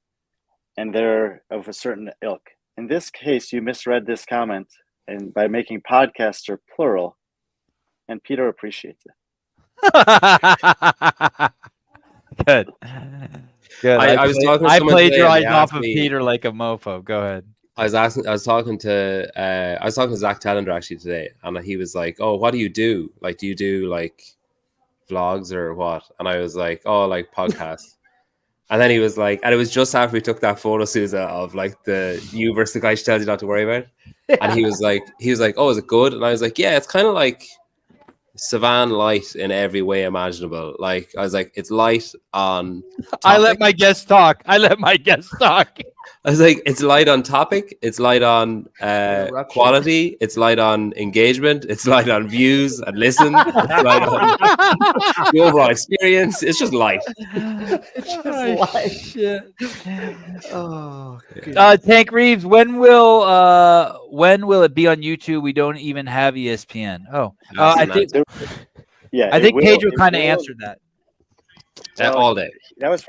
and they're of a certain ilk. In this case, you misread this comment, and by making podcaster plural, and Peter appreciates it. Good. I was talking to I someone today, and plagiarized they off asked of me- Peter like a mofo. Go ahead. I was talking to Zach Tallender actually today, and he was like, "Oh, what do you do? Like, do you do like vlogs or what?" And I was like, "Oh, like podcasts." And then he was like, and it was just after we took that photo, Susa, of like the you versus the guy she tells you not to worry about. And he was like, "Oh, is it good?" And I was like, "Yeah, it's kind of like Sevan light in every way imaginable." Like I was like, "It's light on topic." I let my guests talk. I was like, it's light on topic, it's light on quality, it's light on engagement, it's light on views and listen, it's light on the overall experience. It's just light. Shit. Oh, Tank Reeves, when will it be on YouTube? We don't even have ESPN. Oh, I think Pedro kind of answered that. All day. That was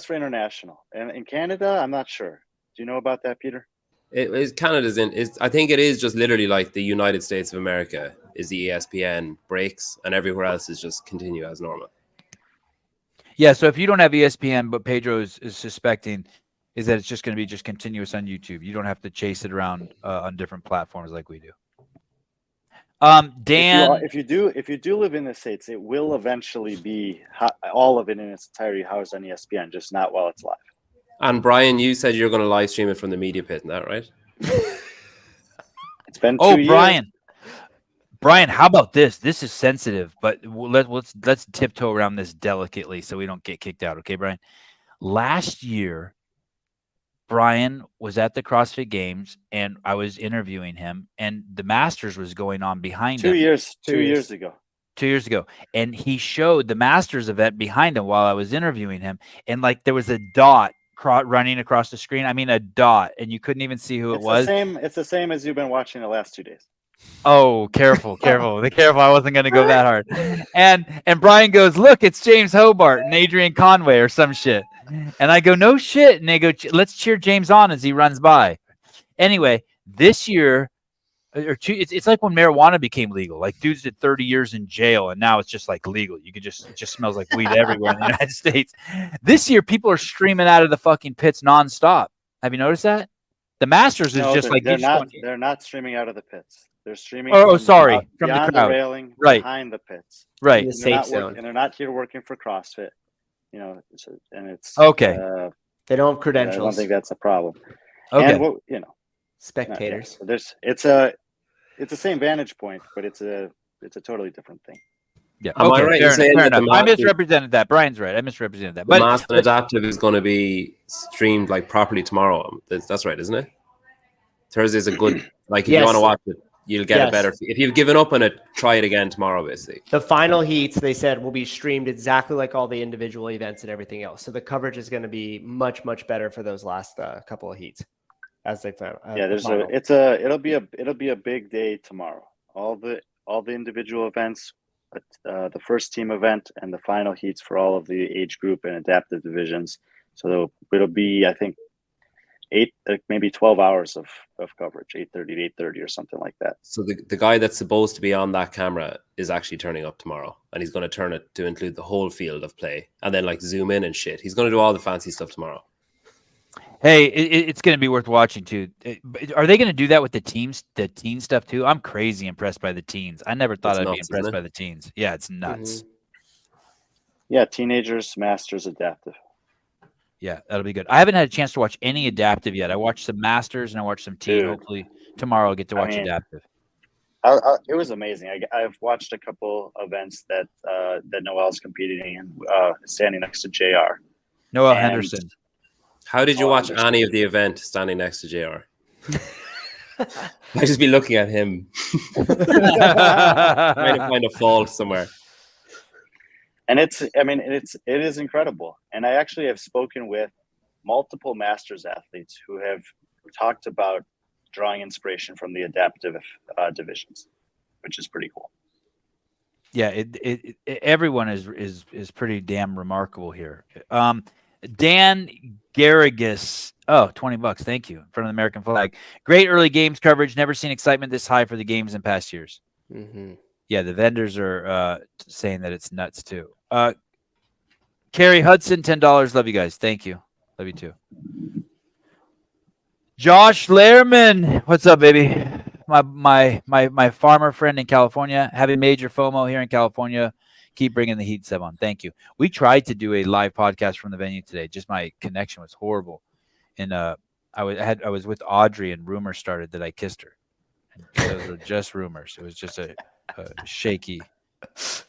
for international, and in Canada, I'm not sure. Do you know about that, Peter? Canada's I think it is just literally like the United States of America is the ESPN breaks, and everywhere else is just continue as normal. Yeah, so if you don't have ESPN, but Pedro is suspecting is that it's just going to be just continuous on YouTube. You don't have to chase it around on different platforms like we do. Dan, if you do live in the States, it will eventually be all of it in its entirety housed on ESPN, just not while it's live. And Brian, you said you're going to live stream it from the media pit, isn't that right? It's been 2 years. Brian, how about this? This is sensitive, but let's tiptoe around this delicately so we don't get kicked out. Okay, Brian? Last year, Brian was at the CrossFit Games, and I was interviewing him, and the Masters was going on behind him. 2 years ago. 2 years ago, and he showed the Masters event behind him while I was interviewing him, and like there was a dot running across the screen. I mean, a dot, and you couldn't even see who it was. It's the same as you've been watching the last 2 days. Oh, careful. I wasn't going to go that hard. And Brian goes, "Look, it's James Hobart and Adrian Conway or some shit." And I go, "No shit." And they go, "Let's cheer James on as he runs by." Anyway, this year, it's like when marijuana became legal. Like dudes did 30 years in jail, and now it's just like legal. You could it just smells like weed everywhere in the United States. This year, people are streaming out of the fucking pits nonstop. Have you noticed that? The Masters is just like they're not streaming out of the pits. They're streaming. From the crowd, railing, right behind the pits, right. The safe zone, and they're not here working for CrossFit. You know, and it's okay. They don't have credentials. I don't think that's a problem. Okay, and spectators. It's the same vantage point, but it's a totally different thing. Yeah. Am I right in saying that I misrepresented that. Brian's right. I misrepresented that. But the Master Adaptive is going to be streamed like properly tomorrow. That's right, isn't it? Thursday's a good if you want to watch it, you'll get it better. If you've given up on it, try it again tomorrow, basically. The final heats, they said, will be streamed exactly like all the individual events and everything else. So the coverage is going to be much, much better for those last couple of heats, as they found. It'll be a big day tomorrow. All the individual events, the first team event, and the final heats for all of the age group and adaptive divisions. So it'll be, I think, 12 hours of coverage, 8:30 to 8:30 or something like that. So the guy that's supposed to be on that camera is actually turning up tomorrow, and he's going to turn it to include the whole field of play and then like zoom in and shit. He's going to do all the fancy stuff tomorrow. Hey, it's going to be worth watching too. Are they going to do that with the teen stuff too? I'm crazy impressed by the teens. I never thought I'd be impressed by the teens. Yeah, it's nuts. Mm-hmm. Yeah, teenagers, Masters, adaptive. Yeah, that'll be good. I haven't had a chance to watch any adaptive yet. I watched some Masters and I watched some teen. Hopefully tomorrow I'll get to watch adaptive. It was amazing. I've watched a couple events that Noel's competing in, standing next to JR. Noel Henderson. How did you Oh, watch understood. any of the event standing next to JR? I just be looking at him, trying to find a fault somewhere. And it is incredible. And I actually have spoken with multiple masters athletes who have talked about drawing inspiration from the adaptive divisions, which is pretty cool. Yeah, everyone is pretty damn remarkable here. Dan Garrigus, $20, thank you, in front of the American flag. Great early games coverage. Never seen excitement this high for the games in past years. Mm-hmm. Yeah, the vendors are saying that it's nuts too. Carrie Hudson, $10. Love you guys. Thank you. Love you too. Josh Lehrman, what's up, baby? My farmer friend in California, having major FOMO here in California. Keep bringing the heat, Sevan. Thank you. We tried to do a live podcast from the venue today. Just my connection was horrible, and I was with Audrey, and rumors started that I kissed her. And those were just rumors. It was just a shaky. It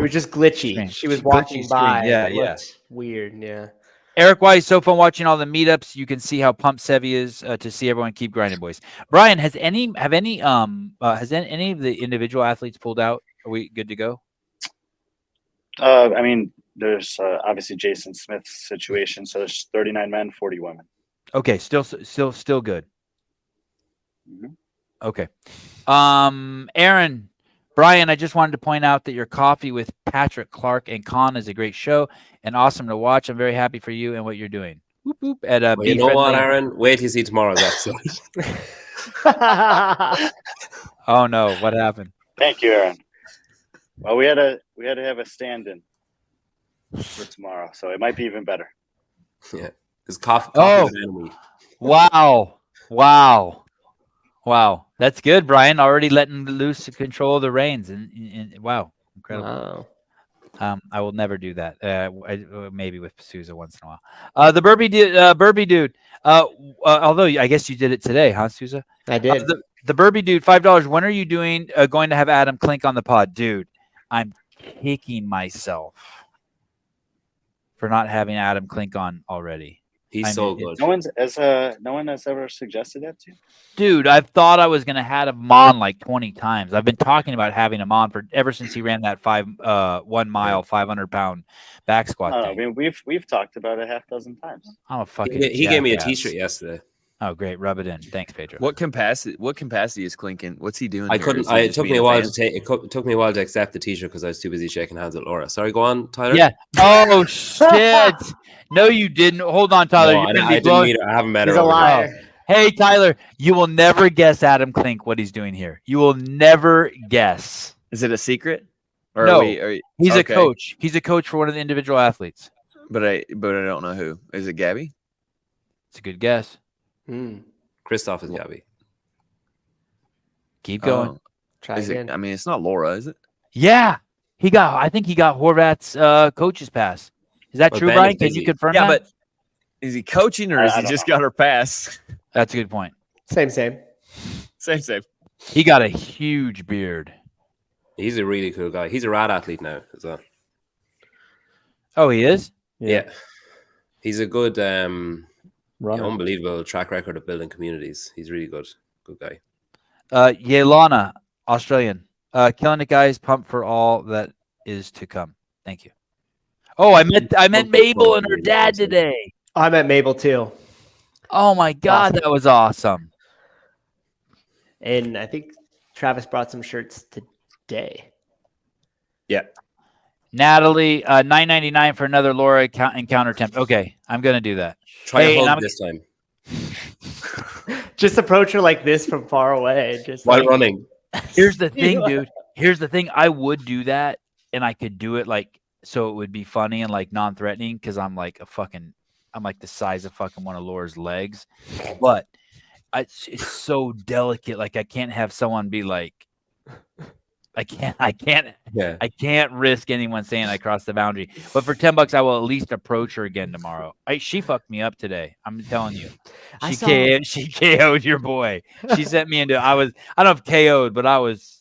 was just glitchy. Screen. She was Glitchy walking screen. by. Yeah, It yeah. looked weird. Yeah. Eric White, so fun watching all the meetups. You can see how pumped Sevi is to see everyone keep grinding, boys. Brian, has any of the individual athletes pulled out? Are we good to go? There's obviously Jason Smith's situation. So there's 39 men, 40 women. Okay, still good. Mm-hmm. Okay. Aaron, Brian, I just wanted to point out that your coffee with Patrick Clark and Khan is a great show and awesome to watch. I'm very happy for you and what you're doing. Whoop, whoop, at Well, you know what, Aaron? Wait till you see tomorrow's episode. Oh no, what happened? Thank you, Aaron. Well, we had to have a stand-in for tomorrow, so it might be even better. Yeah, because coffee Oh. is an enemy. Wow. That's good, Brian. Already letting loose control of the reins, and wow, incredible. Wow. I will never do that. Maybe with Sousa once in a while. The Burpee dude. Although I guess you did it today, huh, Sousa? I did. The Burpee dude, $5. When are you going to have Adam Klink on the pod, dude? I'm kicking myself for not having Adam Klink on already. He's so good. No one has ever suggested that to you. Dude, I've thought I was gonna have him on like 20 times. I've been talking about having him on ever since he ran that 1 mile 500-pound back squat I thing. mean, we've talked about it half dozen times. I'm a fucking. He gave me a jackass. T-shirt yesterday. Oh, great! Rub it in. Thanks, Pedro. What capacity is Clinking? What's he doing? I here? couldn't. Is he It just took me being a while fan? to take. It took me a while to accept the T-shirt because I was too busy shaking hands with Laura. Sorry, go on, Tyler. Yeah. Oh shit! No, you didn't. Hold on, Tyler. No, You're gonna I be didn't blowing. meet her. I haven't met her. He's a over liar. here. Hey, Tyler, you will never guess Adam Klink what he's doing here. You will never guess. Is it a secret? Or No. He's a okay. coach. He's a coach for one of the individual athletes. But I don't know who. Is it Gabby? It's a good guess. Christoph and Gabby. Keep going. Oh. Try Is again. it? I mean, it's not Laura, is it? Yeah, I think he got Horvat's coach's pass. Is that Well, true, Ben Brian? is Can busy. you confirm Yeah, that? but is he coaching or is I he don't just know. got her pass? That's a good point. Same. Same. He got a huge beard. He's a really cool guy. He's a rad athlete now as well. Oh, he is? Yeah. He's a good, Runner. unbelievable track record of building communities. He's really good. Good guy. Yelana, Australian. Killing it, guys. Pumped for all that is to come. Thank you. Oh, I met Mabel and her dad today. I met Mabel too. Oh my God, that was awesome. And I think Travis brought some shirts today. Yeah. Natalie, $9.99 for another Laura encounter attempt. Okay, I'm gonna do that. Try Hey, a and hug I'm- this time Just approach her like this from far away. Just while like, running. Here's the thing, dude. Here's the thing. I would do that, and I could do it like so it would be funny and like non-threatening because I'm like the size of fucking one of Laura's legs, but it's so delicate. Like I can't have someone be like, I can't Yeah. risk anyone saying I crossed the boundary. But for $10, I will at least approach her again tomorrow. She fucked me up today. I'm telling you. She KO'd your boy. She sent me into. I don't know if KO'd, but I was.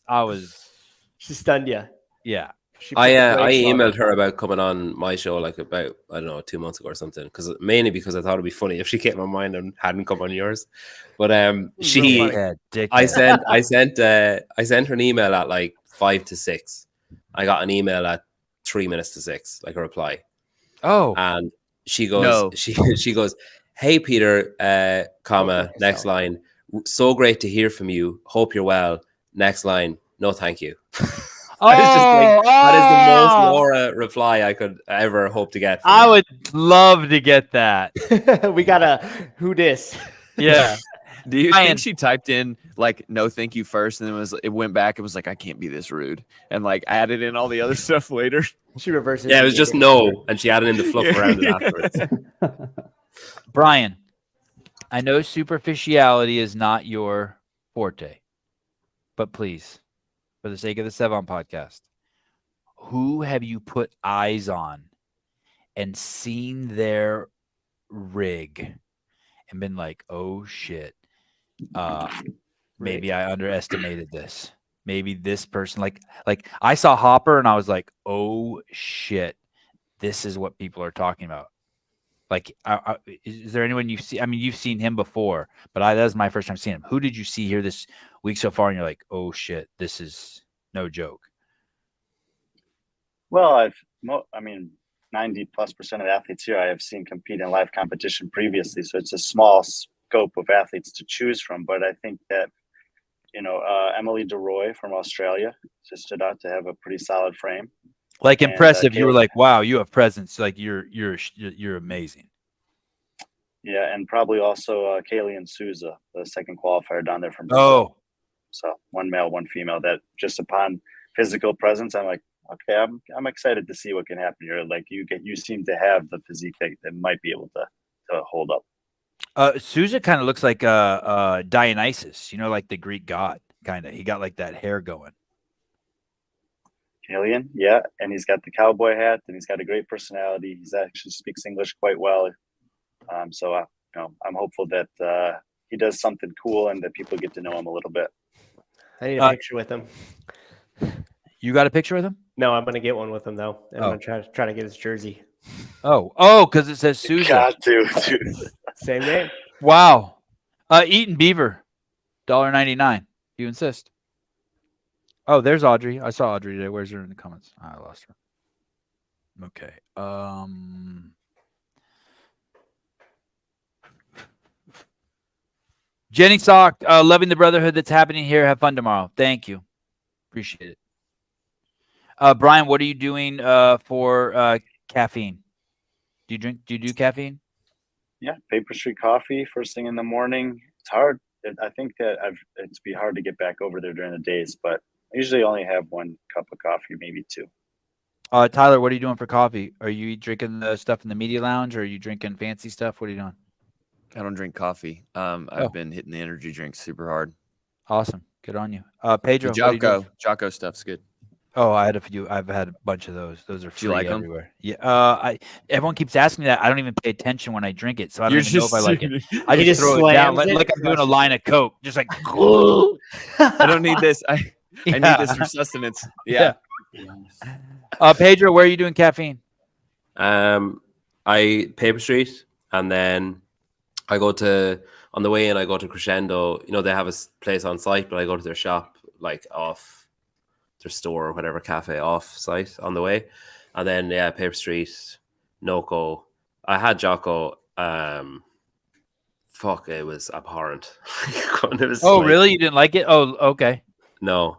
she stunned you. Yeah. put the I brakes on. emailed her about coming on my show like about, I don't know, 2 months ago or something, mainly because I thought it'd be funny if she came on mine and hadn't come on yours. But Dickhead. I sent her an email at like 5 to 6. I got an email at 3 minutes to 6, like a reply. Oh, And she goes, No. she goes, "Hey Peter, next line. So great to hear from you. Hope you're well. Next line. No, thank you." I was just like, that is the most Laura reply I could ever hope to get. I would love to get that. We got a who dis. Yeah. Do you Ryan. think she typed in like no thank you first, and then it went back and was like, I can't be this rude, and like added in all the other stuff later? She reversed it. Yeah, it was just no, and she added in the fluff around it afterwards. Brian, I know superficiality is not your forte, but please, for the sake of the Sevan Podcast, who have you put eyes on and seen their rig and been like, oh shit, maybe I underestimated this. Maybe this person, like I saw Hopper and I was like, oh shit, this is what people are talking about. Like, is there anyone you've seen? I mean, you've seen him before, but that was my first time seeing him. Who did you see here this week so far? And you're like, oh shit, this is no joke. Well, 90+% of athletes here I have seen compete in live competition previously, so it's a small scope of athletes to choose from. But I think that Emily DeRoy from Australia just stood out to have a pretty solid frame. Like And, impressive. You were Kayla- like, wow, you have presence. Like you're amazing. Yeah, and probably also Kaylee and Souza, the second qualifier down there from Brazil. Oh, So one male, one female. That just upon physical presence, I'm like, okay, I'm excited to see what can happen here. Like you seem to have the physique that might be able to hold up. Souza kind of looks like Dionysus, like the Greek god, kind of. He got like that hair going. Alien, yeah, and he's got the cowboy hat, and he's got a great personality. He's actually speaks English quite well. So I'm hopeful that he does something cool and that people get to know him a little bit. I need a picture with him. You got a picture with him? No, I'm gonna get one with him though. And Oh. I'm gonna try to get his jersey. Oh, because it says Souza. Got to, dude. Same name. Wow. Eaton Beaver, $1.99. If you insist. Oh, there's Audrey. I saw Audrey today. Where's her in the comments? I lost her. Okay. Jenny Sock, loving the brotherhood that's happening here. Have fun tomorrow. Thank you. Appreciate it. Brian, what are you doing for caffeine? Do you do caffeine? Yeah, Paper Street Coffee first thing in the morning. It's hard. I think that it's be hard to get back over there during the days, but I usually only have one cup of coffee, maybe two. Tyler, what are you doing for coffee? Are you drinking the stuff in the media lounge, or are you drinking fancy stuff? What are you doing? I don't drink coffee. I've been hitting the energy drinks super hard. Awesome. Good on you. Pedro, The what are you doing? Jocko stuff's good. Oh, I had a few. I've had a bunch of those. Those are Do you free like 'em? everywhere. Yeah. Everyone keeps asking me that. I don't even pay attention when I drink it, so I don't even know if I like it. I He just just throw it down slams like it? I'm doing a line of Coke, just like. I don't need this. I need this for sustenance. Yeah. Pedro, where are you doing caffeine? I Paper Street, and then I go to, on the way in, I go to Crescendo. They have a place on site, but I go to their shop, like off their store or whatever, cafe off site on the way. And then, Paper Street, Noco. I had Jocko. Fuck, it was abhorrent. It was Really? You didn't like it? Oh, okay. No.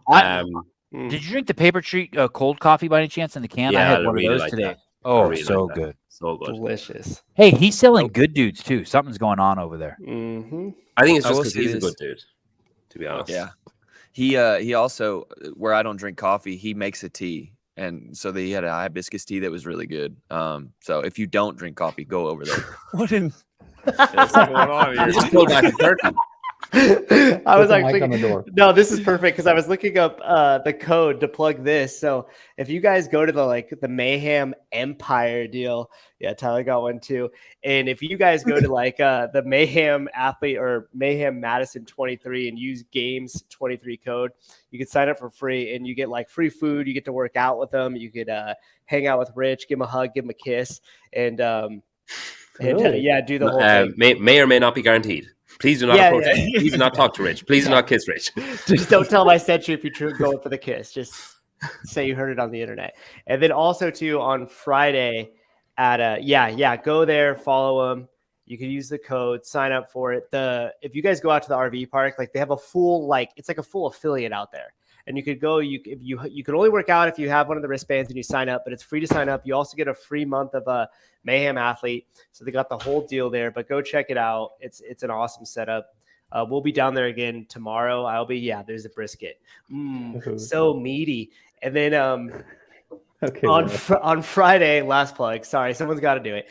Did you drink the Paper Street cold coffee by any chance in the can? I Yeah, had I one really of those like today. that. Oh, really so like that. good. So good. Delicious. Hey, he's selling good dudes too. Something's going on over there. Mm-hmm. I think it's I just will because say he's a this. good dude, to be honest. Yeah. He also, where I don't drink coffee, he makes a tea. And so he had a hibiscus tea that was really good. So if you don't drink coffee, go over there. What is going on I just pulled back the curtain. I was Put the actually mic on the door. no, this is perfect because I was looking up the code to plug this. So if you guys go to the Mayhem Empire deal, yeah, Tyler got one too. And if you guys go to the Mayhem Athlete or Mayhem Madison 23 and use Games 23 code, you can sign up for free and you get like free food. You get to work out with them. You could hang out with Rich, give him a hug, give him a kiss, and Really? yeah, do the whole thing. May or may not be guaranteed. Please do not approach him. Please do not talk to Rich. Please do not kiss Rich. Just don't tell him I sent you if you're going for the kiss. Just say you heard it on the internet. And then also too on Friday at go there, follow them. You can use the code, sign up for it. If you guys go out to the RV park, like they have a full it's like a full affiliate out there. And you could go. You can only work out if you have one of the wristbands and you sign up, but it's free to sign up. You also get a free month of a Mayhem Athlete, so they got the whole deal there. But go check it out. It's an awesome setup. We'll be down there again tomorrow. There's a brisket, so meaty. And then Okay. on Friday, last plug. Sorry, someone's got to do it.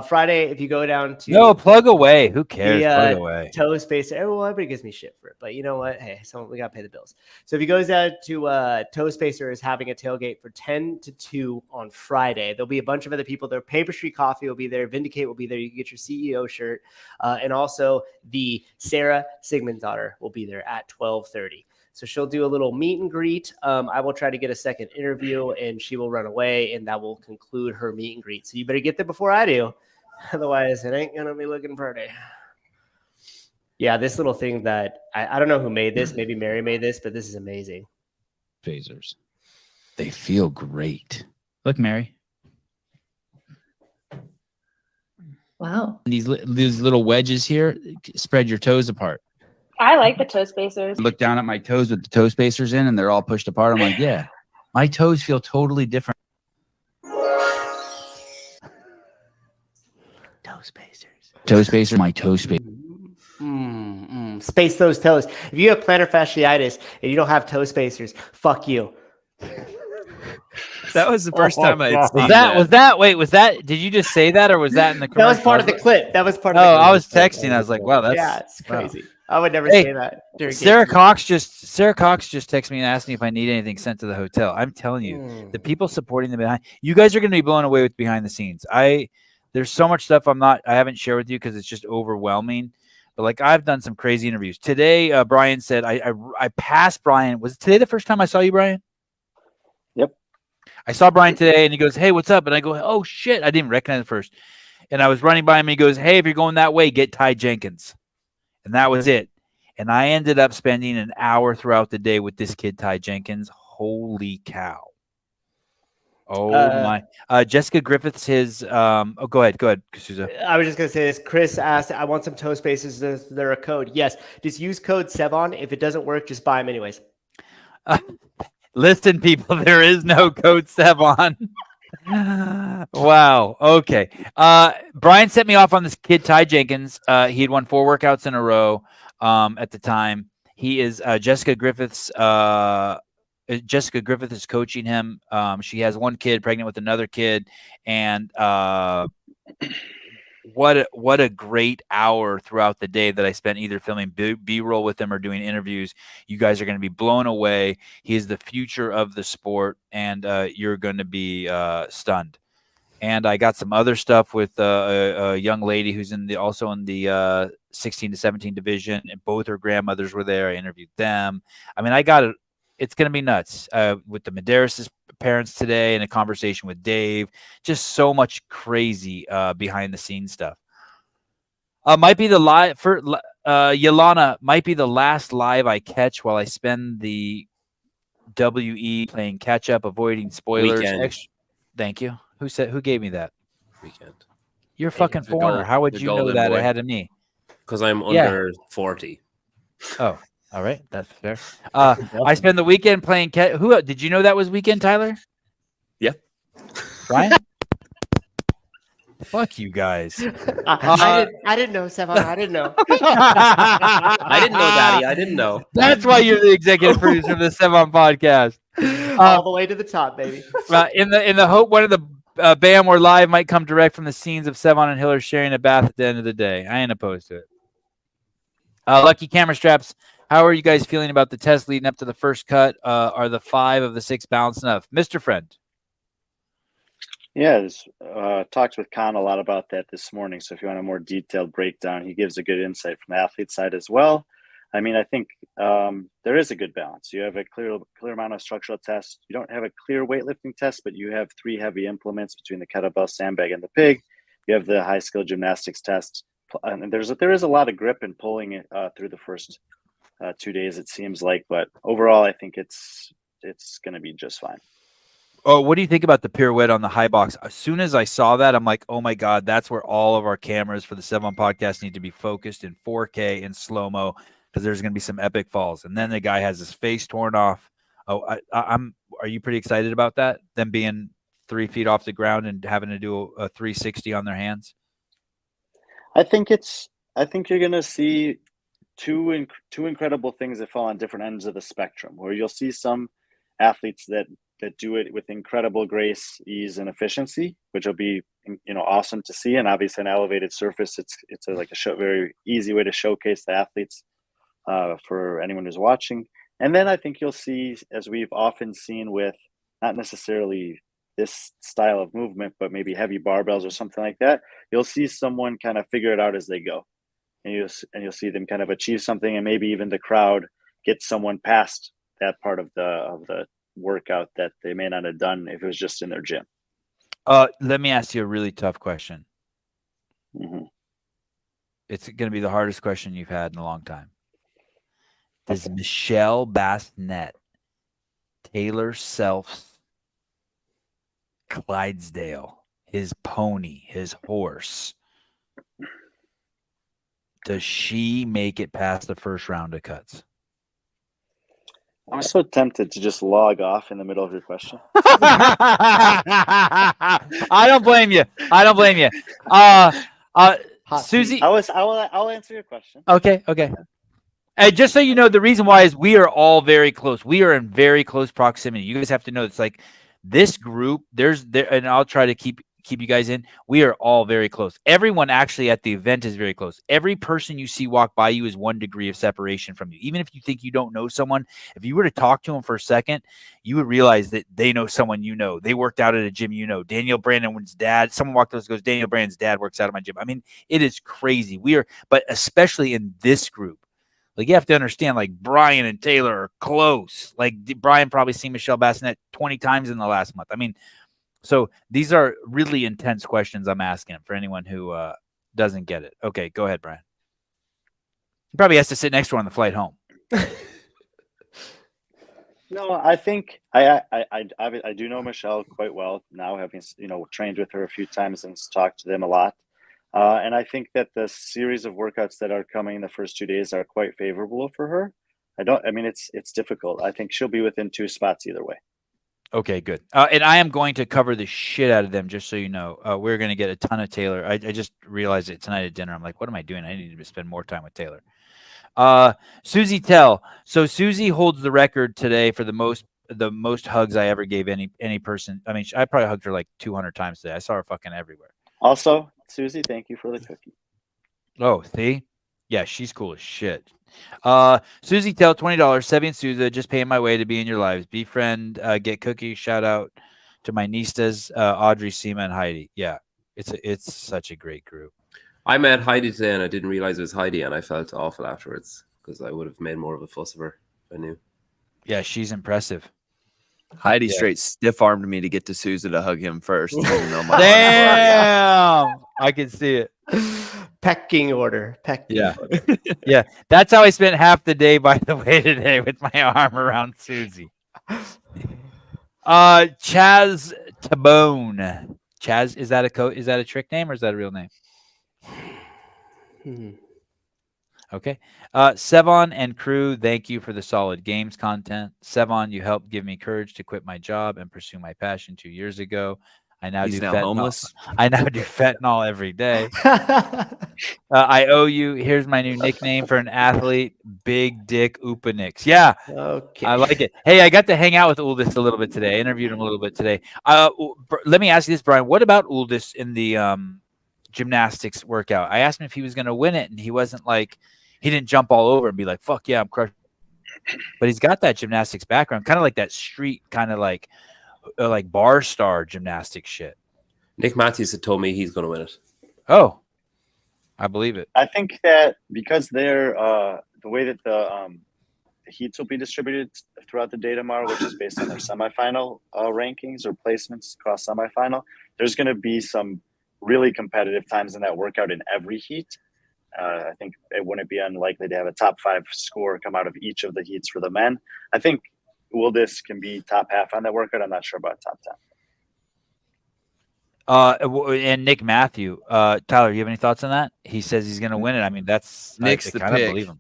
Friday, if you go down to No, plug away. Who cares? Plug away. Toe Spacer. Well, everybody gives me shit for it, but you know what? Hey, we got to pay the bills. So if you go down to Toe Spacer is having a tailgate for 10 to 2 on Friday. There'll be a bunch of other people there. Paper Street Coffee will be there. Vindicate will be there. You can get your CEO shirt. And also the Sarah Sigmund's daughter will be there at 12:30. So she'll do a little meet and greet. I will try to get a second interview, and she will run away, and that will conclude her meet and greet. So you better get there before I do. Otherwise, it ain't going to be looking pretty. Yeah, this little thing that I don't know who made this. Maybe Mary made this, but this is amazing. Phasers. They feel great. Look, Mary. Wow. These little wedges here, spread your toes apart. I like the toe spacers. Look down at my toes with the toe spacers in, and they're all pushed apart. I'm like, yeah, my toes feel totally different. Toe spacers, my toe spacer. Space those toes. If you have plantar fasciitis and you don't have toe spacers, fuck you. That was the first time I had seen Was that, did you just say that, or was that in the That was part of the clip. That was part of the clip. I was texting. I was like, wow, that's it's crazy. Wow. I would never say that. Sarah Cox just texted me and asked me if I need anything sent to the hotel. I'm telling you, the people supporting the behind, you guys are going to be blown away with behind the scenes. There's so much stuff I haven't shared with you because it's just overwhelming. But I've done some crazy interviews today. Brian said I passed Brian. Was it today the first time I saw you, Brian? Yep. I saw Brian today, and he goes, "Hey, what's up?" And I go, "Oh shit!" I didn't recognize it first. And I was running by him, and he goes, "Hey, if you're going that way, get Ty Jenkins." And that was it. And I ended up spending an hour throughout the day with this kid, Ty Jenkins. Holy cow. Oh, my. Jessica Griffiths, go ahead, Susa. I was just going to say this. Chris asked, I want some toe spaces. Is there a code? Yes. Just use code Sevan. If it doesn't work, just buy them anyways. Listen, people, there is no code Sevan. Wow. Okay. Brian set me off on this kid, Ty Jenkins. He had won 4 workouts in a row at the time. He is Jessica Griffiths. Jessica Griffith is coaching him. She has 1 kid, pregnant with another kid, and what a great hour throughout the day that I spent either filming B-roll with him or doing interviews. You guys are going to be blown away. He is the future of the sport, and you're going to be stunned. And I got some other stuff with a young lady who's also in the 16 to 17 division, and both her grandmothers were there. I interviewed them. I mean, I got it. It's going to be nuts with the Medeiros' parents today and a conversation with Dave. Just so much crazy behind the scenes stuff. Might be the live for Yolana. Might be the last live I catch while I spend the WE playing catch up, avoiding spoilers. Thank you. Who gave me that? Weekend. You're a fucking foreigner. How would you know that ahead of me? Because I'm under 40. Oh. All right, that's fair. I spend the weekend playing catch. Who did you know that was weekend, Tyler? Yep. Brian? Fuck you guys. I didn't know, Sevan. I didn't know. I didn't know, Daddy. I didn't know. That's why you're the executive producer of the Sevan Podcast. All the way to the top, baby. In the hope one of the Bam or Live might come direct from the scenes of Sevan and Hiller sharing a bath at the end of the day. I ain't opposed to it. Lucky Camera Straps, how are you guys feeling about the test leading up to the first cut? Are the 5 of the 6 balanced enough? Mr. Friend. Yeah, talked with Khan a lot about that this morning. So if you want a more detailed breakdown, he gives a good insight from the athlete side as well. I mean, I think there is a good balance. You have a clear amount of structural tests. You don't have a clear weightlifting test, but you have 3 heavy implements between the kettlebell, sandbag, and the pig. You have the high skill gymnastics test, and there is a lot of grip and pulling it through the first 2 days, it seems like. But overall, I think it's going to be just fine. Oh, what do you think about the pirouette on the high box? As soon as I saw that, I'm like, oh my God, that's where all of our cameras for the Sevan Podcast need to be focused in 4K in slow-mo, because there's going to be some epic falls. And then the guy has his face torn off. Oh, are you pretty excited about that? Them being 3 feet off the ground and having to do a 360 on their hands? I think you're going to see two incredible things that fall on different ends of the spectrum, where you'll see some athletes that do it with incredible grace, ease, and efficiency, which will be awesome to see. And obviously, an elevated surface, it's very easy way to showcase the athletes for anyone who's watching. And then I think you'll see, as we've often seen with not necessarily this style of movement, but maybe heavy barbells or something like that, you'll see someone kind of figure it out as they go, and you'll see them kind of achieve something, and maybe even the crowd get someone past that part of the workout that they may not have done if it was just in their gym. Let me ask you a really tough question. Mm-hmm. It's going to be the hardest question you've had in a long time. Does Michelle Bassett, Taylor Self's Clydesdale, his pony, his horse, does she make it past the first round of cuts? I'm so tempted to just log off in the middle of your question. I don't blame you. Susie, I'll answer your question. Okay. And just so you know, the reason why is we are all very close. We are in very close proximity. You guys have to know it's like this group. And I'll try to keep you guys in. We are all very close. Everyone actually at the event is very close. Every person you see walk by you is 1 degree of separation from you. Even if you think you don't know someone, if you were to talk to them for a second, you would realize that they know someone you know. They worked out at a gym you know. Daniel Brandon's dad. Someone walked up and goes, Daniel Brandon's dad works out at my gym. I mean, it is crazy. But especially in this group, like you have to understand, like Brian and Taylor are close. Like Brian probably seen Michelle Bassett 20 times in the last month. I mean, so these are really intense questions I'm asking for anyone who doesn't get it. Okay, go ahead, Brian. He probably has to sit next to her on the flight home. No, I think I do know Michelle quite well now, having trained with her a few times and talked to them a lot. And I think that the series of workouts that are coming the first 2 days are quite favorable for her. It's difficult. I think she'll be within 2 spots either way. Okay, good. And I am going to cover the shit out of them, just so you know. We're going to get a ton of Taylor. I just realized it tonight at dinner. I'm like, what am I doing? I need to spend more time with Taylor. Susie Tell. So Susie holds the record today for the most hugs I ever gave any person. I mean, I probably hugged her like 200 times today. I saw her fucking everywhere. Also, Susie, thank you for the cookie. Oh, see? Yeah, she's cool as shit. Susie Tell, $20. Sevi and Souza, just paying my way to be in your lives. Befriend, get cookies. Shout out to my niestas, Audrey, Seema, and Heidi. Yeah, it's such a great group. I met Heidi today and I didn't realize it was Heidi, and I felt awful afterwards because I would have made more of a fuss of her if I knew. Yeah, she's impressive. Heidi straight stiff-armed me to get to Souza to hug him first. Damn! I can see it. Pecking order. Yeah. Yeah. That's how I spent half the day, by the way, today with my arm around Susie. Chaz Tabone. Chaz, is that a trick name or is that a real name? Okay. Sevan and crew, thank you for the solid games content. Sevan, you helped give me courage to quit my job and pursue my passion 2 years ago. He's now homeless. I now do fentanyl every day. I owe you. Here's my new nickname for an athlete, Big Dick Upanix. Yeah. Okay. I like it. Hey, I got to hang out with Uldis a little bit today. I interviewed him a little bit today. Let me ask you this, Brian. What about Uldis in the gymnastics workout? I asked him if he was going to win it, and he wasn't like, He didn't jump all over and be like, fuck yeah, I'm crushed. But he's got that gymnastics background, kind of like that street, kind of like bar star gymnastics shit. Nick Matthews had told me he's going to win it. Oh, I believe it. I think that because they're the way that the heats will be distributed throughout the day tomorrow, which is based on their semifinal rankings or placements across semifinal, there's going to be some really competitive times in that workout in every heat. I think it wouldn't be unlikely to have a top 5 score come out of each of the heats for the men. I think Wildis can be top half on that workout. I'm not sure about top 10. And Nick Matthew, Tyler, you have any thoughts on that? He says he's going to win it. I mean, that's Nick's I the kind of pick. believe him.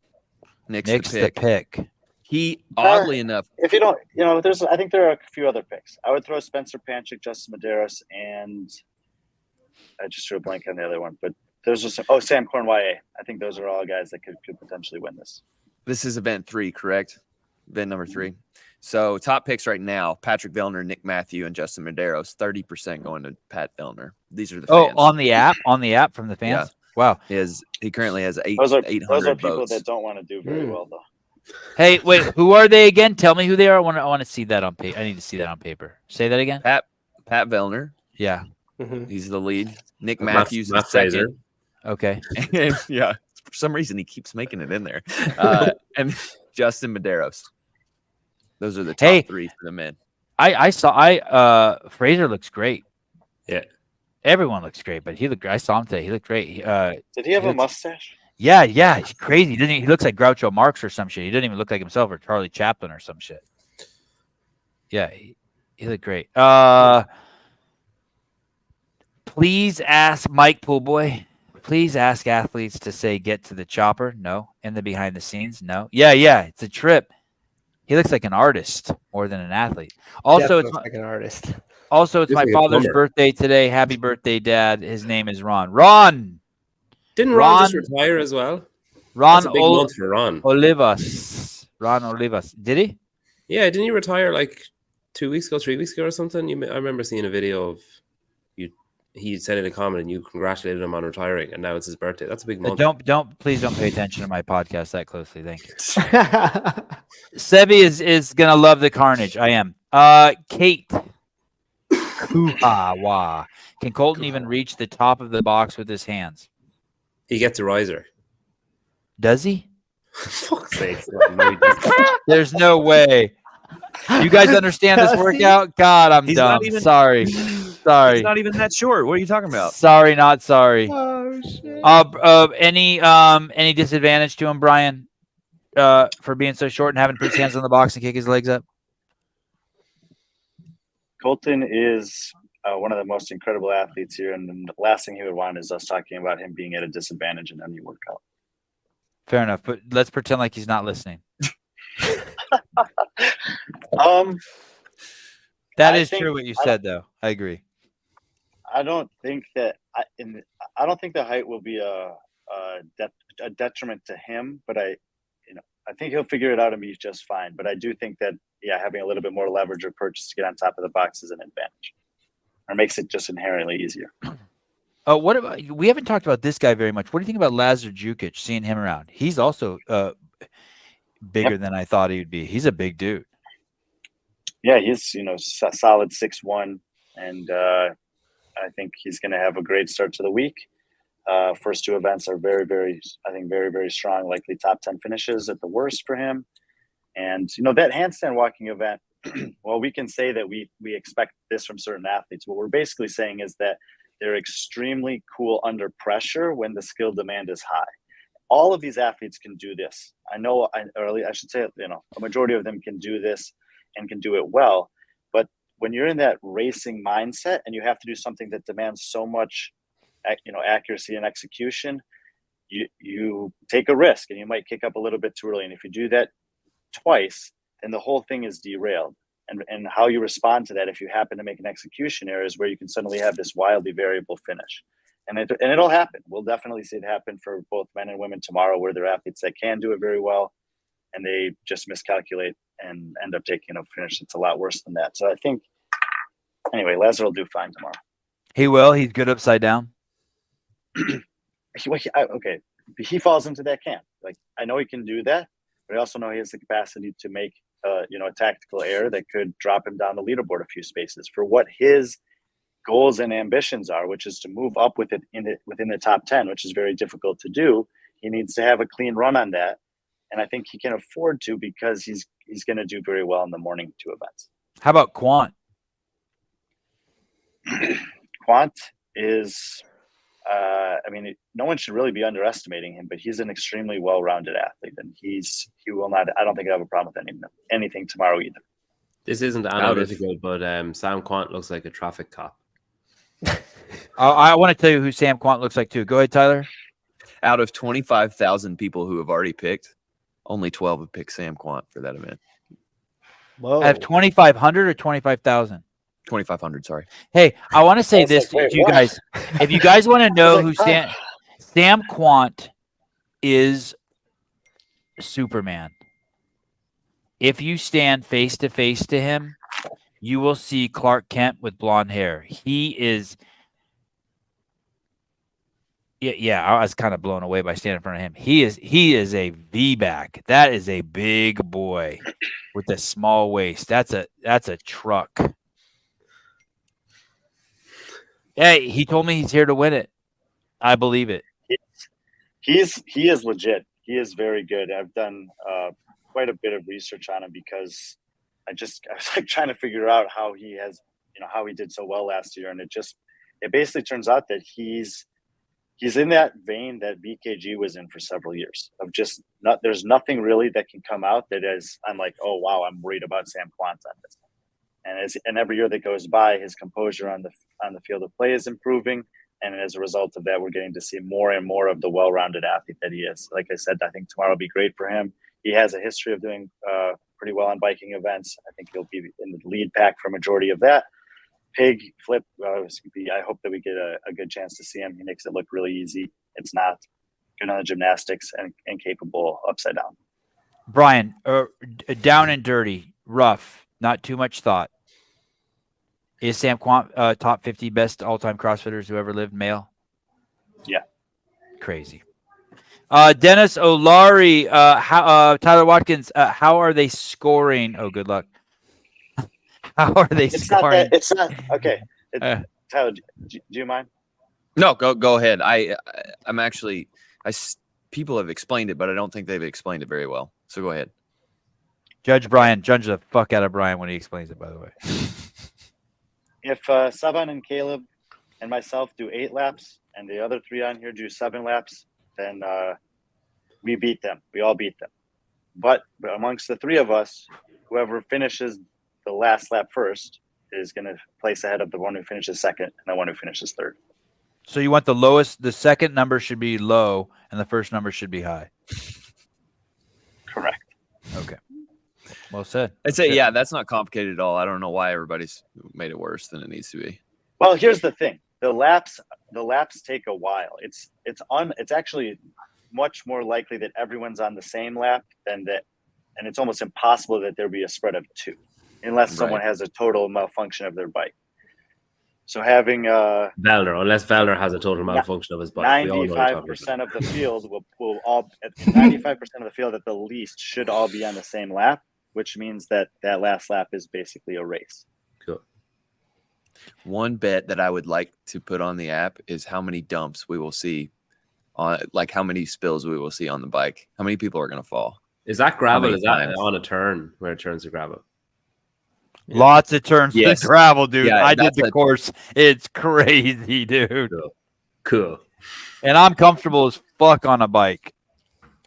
Nick's the pick. He oddly enough, if you don't, I think there are a few other picks. I would throw Spencer Panchik, Justin Medeiros, and I just drew a blank on the other one, but there's just Sam Cornway. I think those are all guys that could potentially win this. this is event 3, correct? Event number 3. So top picks right now: Patrick Vellner, Nick Matthew, and Justin Medeiros. 30% going to Pat Vellner. These are the fans. on the app from the fans. Yeah. Wow. He currently has 800 Those are people votes. that don't want to do very well, though. Hey, wait, who are they again? Tell me who they are. I want to see that on paper. I need to see that on paper. Say that again. Pat Vellner, Yeah. he's the lead. Nick Matt- Matthews Matt is second. Fraser. Okay. And, yeah, for some reason he keeps making it in there. And Justin Medeiros. Those are the top 3 for the men. I saw Fraser looks great. Yeah. Everyone looks great, but I saw him today. He looked great. Did he have a mustache? Yeah, he's crazy. He looks like Groucho Marx or some shit. He doesn't even look like himself or Charlie Chaplin or some shit. Yeah, he looked great. Please ask Mike Poolboy. Please ask athletes to say get to the chopper. No. In the behind the scenes. No. Yeah. It's a trip. He looks like an artist more than an athlete. Also, Definitely looks like an artist. Also, it's He's my like a father's plumber. birthday today. Happy birthday, Dad. His name is Ron. Ron Didn't Ron just retire as well? That's a big month for Ron. Olivas. Ron Olivas. Did he? Yeah, didn't you retire like 2 weeks ago, 3 weeks ago or something? I remember seeing a video of you. He said in a comment and you congratulated him on retiring, and now it's his birthday. That's a big month. Please don't pay attention to my podcast that closely. Thank you. Sebi is gonna love the carnage. I am. Kate. Kuhawa. Can Colton even reach the top of the box with his hands? He gets a riser. Does he? Fuck's sake. There's no way. You guys understand this workout? God, I'm He's dumb. not even- Sorry. He's not even that short. What are you talking about? Sorry, not sorry. Oh shit. Any disadvantage to him, Brian, for being so short and having to put his hands on the box and kick his legs up? Colton is one of the most incredible athletes here, and the last thing he would want is us talking about him being at a disadvantage in any workout. Fair enough, but let's pretend like he's not listening. That is true what you said, though. I agree. I don't think that I don't think the height will be a detriment to him, but I think he'll figure it out and be just fine. But I do think that having a little bit more leverage or purchase to get on top of the box is an advantage, or makes it just inherently easier. What about we haven't talked about this guy very much. What do you think about Lazar Jukic? Seeing him around, he's also bigger than I thought he would be. He's a big dude. Yeah, he's solid 6'1", and I think he's going to have a great start to the week. First 2 events are very, very strong, likely top 10 finishes at the worst for him. And that handstand walking event, well, we can say that we expect this from certain athletes. What we're basically saying is that they're extremely cool under pressure when the skill demand is high. All of these athletes can do this. I should say, a majority of them can do this and can do it well. But when you're in that racing mindset and you have to do something that demands so much, accuracy and execution, you take a risk and you might kick up a little bit too early. And if you do that twice, then the whole thing is derailed. And how you respond to that, if you happen to make an execution error, is where you can suddenly have this wildly variable finish. And it'll happen. We'll definitely see it happen for both men and women tomorrow, where there are athletes that can do it very well, and they just miscalculate and end up taking a finish that's a lot worse than that. So I think, anyway, Lazar will do fine tomorrow. He will. He's good upside down. Okay, he falls into that camp. like I know he can do that, but I also know he has the capacity to make a tactical error that could drop him down the leaderboard a few spaces for what his goals and ambitions are, which is to move up within the top 10, which is very difficult to do. He needs to have a clean run on that, and I think he can afford to because he's going to do very well in the morning 2 events. How about Quant? Quant is, no one should really be underestimating him, but he's an extremely well-rounded athlete, and he will not. I don't think he'll have a problem with anything tomorrow either. This isn't analytical, but Sam Quant looks like a traffic cop. I want to tell you who Sam Quant looks like too. Go ahead, Tyler. Out of 25,000 people who have already picked, only 12 have picked Sam Quant for that event. Whoa. Out of 2,500 or 25,000? 2,500, sorry. Hey, I want to say was this like, to you wait, guys. If you guys want to know like, who Sam Quant is, Superman. If you stand face to face to him, you will see Clark Kent with blonde hair. He is. Yeah, I was kind of blown away by standing in front of him. He is a V-back. That is a big boy with a small waist. That's a truck. Hey, he told me he's here to win it. I believe it. He is legit. He is very good. I've done quite a bit of research on him because I was like trying to figure out how he did so well last year, and it basically turns out that he's in that vein that BKG was in for several years of there's nothing really that can come out that is, I'm like, oh wow, I'm worried about Sam Quant on this. And every year that goes by, his composure on the field of play is improving. And as a result of that, we're getting to see more and more of the well-rounded athlete that he is. Like I said, I think tomorrow will be great for him. He has a history of doing pretty well on biking events. I think he'll be in the lead pack for a majority of that. Pig flip, I hope that we get a good chance to see him. He makes it look really easy. It's not. Good on the gymnastics and capable upside down. Brian, down and dirty, rough, not too much thought. Is Sam Quant top 50 best all-time CrossFitters who ever lived, male? Yeah. Crazy. Dennis O'Lary, Tyler Watkins, how are they scoring? Oh, good luck. How are they scoring? It's not okay. Tyler, do you mind? No, go ahead. I'm actually people have explained it, but I don't think they've explained it very well. So go ahead. Judge the fuck out of Brian when he explains it, by the way. If Sevan and Caleb and myself do 8 laps and the other 3 on here do 7 laps, then we beat them. We all beat them. But amongst the 3 of us, whoever finishes the last lap first is going to place ahead of the one who finishes second and the one who finishes third. So you want the second number should be low and the first number should be high. Correct. Okay. Well said. I'd say, yeah, that's not complicated at all. I don't know why everybody's made it worse than it needs to be. Well, here's the thing. The laps take a while. It's actually much more likely that everyone's on the same lap than that. And it's almost impossible that there be a spread of 2 unless someone has a total malfunction of their bike. So having unless Vellner has a total malfunction of his bike, 95% of the field will all 95% of the field at the least should all be on the same lap, which means that last lap is basically a race. Cool. One bet that I would like to put on the app is how many dumps we will see on, like how many spills we will see on the bike. How many people are going to fall? Is that gravel? Is that on a turn where it turns to gravel? Lots of turns with gravel, dude. Yeah, I did the course. It's crazy, dude. Cool. And I'm comfortable as fuck on a bike.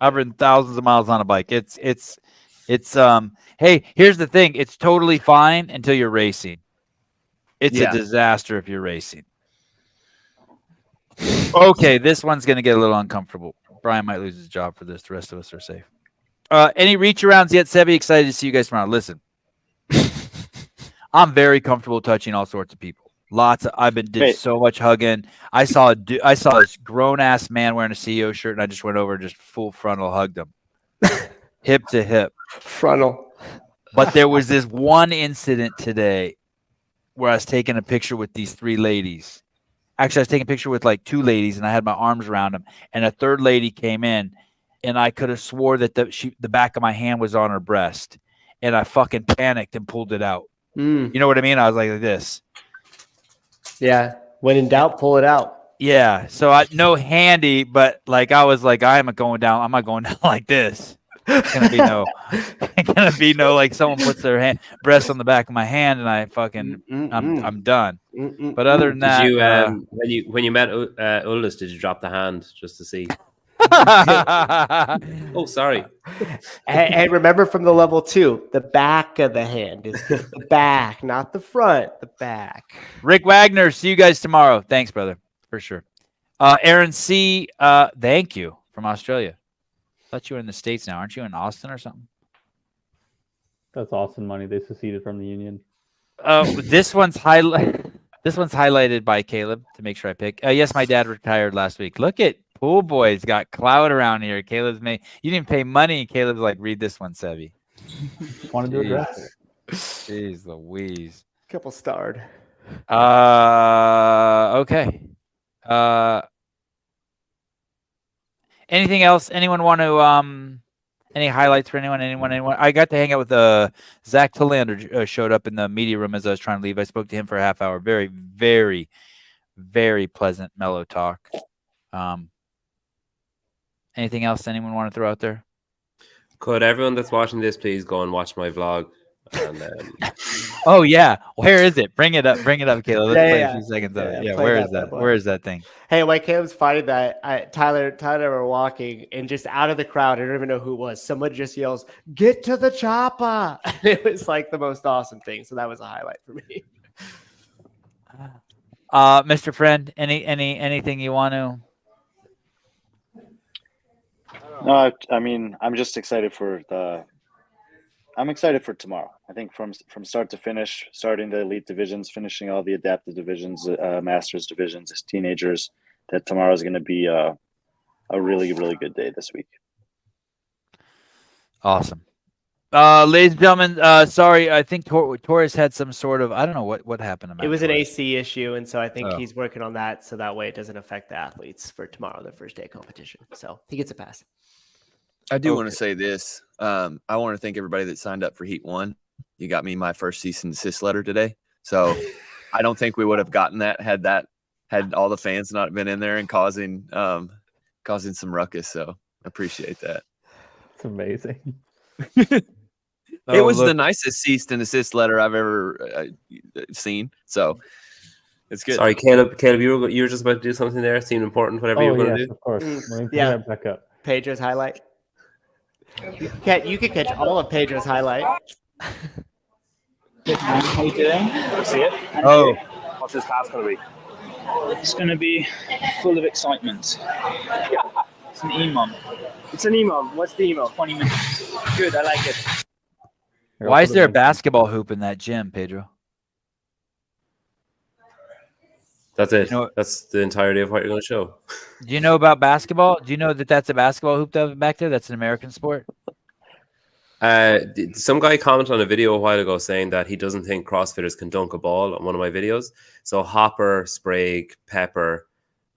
I've ridden thousands of miles on a bike. It's hey, here's the thing. It's totally fine until you're racing. It's a disaster if you're racing. Okay, this one's going to get a little uncomfortable. Brian might lose his job for this. The rest of us are safe. Any reach arounds yet, Sevi? Excited to see you guys tomorrow. Listen. I'm very comfortable touching all sorts of people. Did so much hugging. I saw this grown ass man wearing a CEO shirt, and I just went over and just full frontal hugged him, hip to hip. Frontal. But there was this one incident today where I was taking a picture with these 3 ladies. Actually, I was taking a picture with like 2 ladies, and I had my arms around them. And a third lady came in, and I could have swore that the back of my hand was on her breast, and I fucking panicked and pulled it out. You know what I mean? I was like this. Yeah. When in doubt, pull it out. Yeah. So I no handy, but like I was like, I'm not going down like this. It's gonna be no like someone puts their breast on the back of my hand and I fucking I'm done. But other than that, Did you when you met Uldis, did you drop the hand just to see? Oh, sorry. Hey, remember from the level 2, the back of the hand is the back, not the front, the back. Rick Wagner, see you guys tomorrow. Thanks, brother, for sure. Aaron C, thank you from Australia. Thought you were in the States now. Aren't you in Austin or something? That's Austin money. They seceded from the union. This one's highlighted by Caleb to make sure I pick. Yes, my dad retired last week. Look at Pool Boys got clout around here. Caleb's made. You didn't pay money. Caleb's like, read this one, Sevi. Wanted to address it. Jeez Louise. Couple starred. Okay. Anything else? Anyone want to any highlights for anyone? I got to hang out with Zach Tillander showed up in the media room as I was trying to leave. I spoke to him for a half hour. Very, very, very pleasant, mellow talk. Anything else anyone want to throw out there? Could everyone that's watching this please go and watch my vlog? And, oh yeah, where is it? Bring it up, Caleb. Let's play a few seconds of it. Yeah, where is that? Where is that thing? Hey, while Caleb's fighting that, Tyler were walking, and just out of the crowd, I don't even know who it was. Someone just yells, "Get to the chopper!" It was like the most awesome thing. So that was a highlight for me. Mr. Friend, anything you want to? No, I mean, I'm just excited for tomorrow. I think from start to finish, starting the elite divisions, finishing all the adaptive divisions, masters divisions, as teenagers, that tomorrow is going to be a really, really good day this week. Awesome. Ladies and gentlemen, sorry, I think Torres had some sort of, I don't know what happened to Matt. It was an Torres. AC issue, and so I think he's working on that so that way it doesn't affect the athletes for tomorrow, their first day of competition. So he gets a pass. I do want to say this. I want to thank everybody that signed up for Heat 1. You got me my first cease and desist letter today. So I don't think we would have gotten that had all the fans not been in there and causing some ruckus. So I appreciate that. It's amazing. It was the nicest cease and desist letter I've ever seen. So it's good. Sorry, Caleb, you were just about to do something there. It seemed important. Whatever you were going to do. Of course. Yeah. Back up. Pedro's highlight. You could catch all of Pedro's highlight. How you doing? See it? Oh. What's this class going to be? It's going to be full of excitement. It's an EMOM. It's an EMOM. What's the EMOM? 20 minutes. Good, I like it. Why is there a basketball hoop in that gym, Pedro? That's it. You know, that's the entirety of what you're going to show. Do you know about basketball? Do you know that that's a basketball hoop back there? That's an American sport. Some guy commented on a video a while ago saying that he doesn't think CrossFitters can dunk a ball on one of my videos. So Hopper, Sprague, Pepper,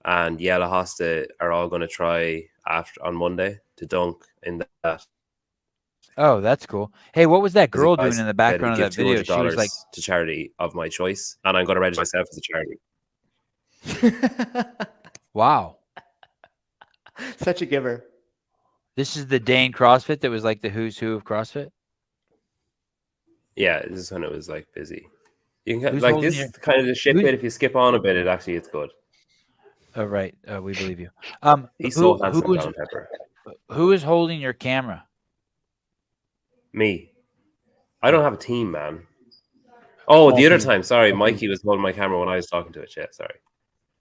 and Yella Hosta are all going to try on Monday to dunk in that. Oh, that's cool. Hey, what was that girl doing in the background of that video? She was like to charity of my choice, and I'm going to register myself as a charity. Wow. Such a giver. This is the Dane CrossFit that was like the who's who of CrossFit? Yeah, this is when it was like busy. You can get like this kind of the shit bit. If you skip on a bit, it's good. Oh, right. We believe you. He's so handsome, John Pepper. Who is holding your camera? Me. I don't have a team, man. Oh, the other time. Sorry, Mikey was holding my camera when I was talking to it. Yeah, sorry.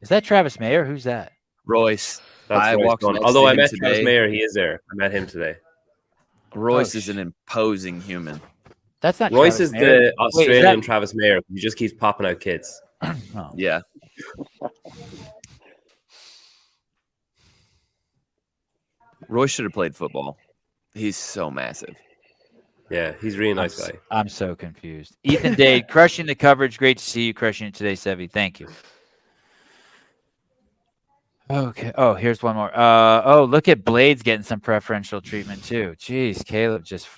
Is that Travis Mayer? Who's that? Royce. Although I met Travis Mayer, he is there. I met him today. Royce is an imposing human. That's not Royce Travis is Mayer. the Australian Travis Mayer. He just keeps popping out kids. Oh. Yeah. Royce should have played football. He's so massive. Yeah, he's a really nice guy. I'm so confused. Ethan Dade, crushing the coverage. Great to see you crushing it today, Sevi. Thank you. Okay. Oh, here's one more. Oh, look at Blades getting some preferential treatment too. Jeez, Caleb's just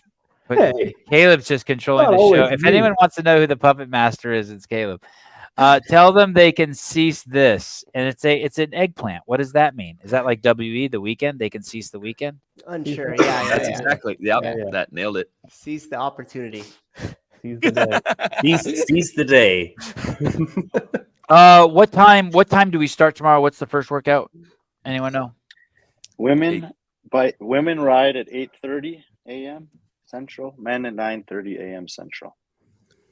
controlling Not the show. always If me. anyone wants to know who the puppet master is, it's Caleb. Tell them they can cease this, and it's an eggplant. What does that mean? Is that like WE the weekend? They can cease the weekend. Unsure. Yeah, That's exactly. Yep, that nailed it. Seize the opportunity. Seize the day. Seize the day. What time do we start tomorrow? What's the first workout? Anyone know? Women ride at 8:30 a.m. Central. Men at 9:30 a.m. Central.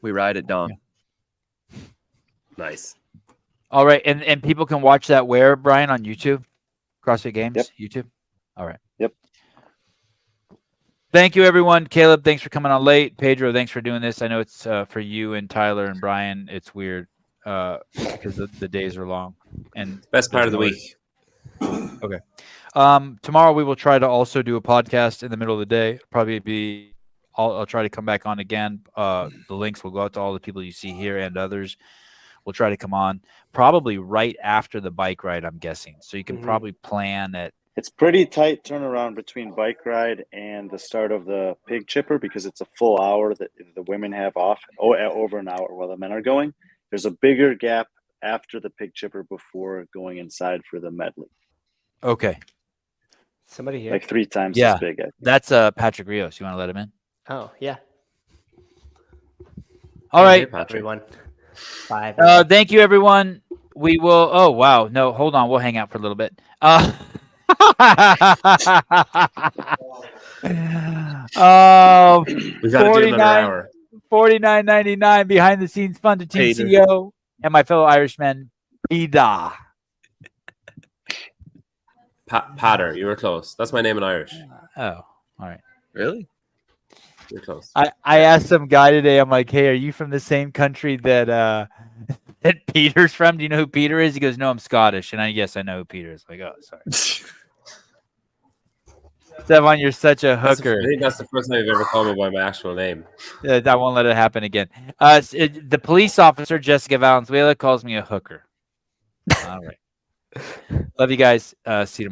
We ride at dawn. Nice. All right, and people can watch that where, Brian, on YouTube? CrossFit Games, Yep. YouTube? All right. Yep. Thank you, everyone. Caleb, thanks for coming on late. Pedro, thanks for doing this. I know it's for you and Tyler and Brian. It's weird because the days are long. And Best part of the week. Okay. Tomorrow we will try to also do a podcast in the middle of the day. I'll try to come back on again. The links will go out to all the people you see here and others. We'll try to come on probably right after the bike ride, I'm guessing. So you can probably plan it. It's pretty tight turnaround between bike ride and the start of the pig chipper because it's a full hour that the women have off, over an hour while the men are going. There's a bigger gap after the pig chipper before going inside for the medley. Okay. Somebody here. Like 3 times Yeah. as big. I think. That's Patrick Rios. You want to let him in? Oh yeah. All right. Everyone. Bye. Thank you, everyone. We will. Oh, wow. No, hold on. We'll hang out for a little bit. Oh, We've got to do another hour. $49.99 behind the scenes fun to Team CEO and my fellow Irishman, Pida. Patter, you were close. That's my name in Irish. Oh, all right. Really? You're close. I asked some guy today. I'm like, hey, are you from the same country that that Peter's from? Do you know who Peter is? He goes, no, I'm Scottish. And yes, I know who Peter is. Like, oh, sorry. Sevan, you're such a hooker. I think that's the first time you've ever called me by my actual name. I won't let it happen again. The police officer, Jessica Valenzuela, calls me a hooker. All right. Love you guys. See you tomorrow.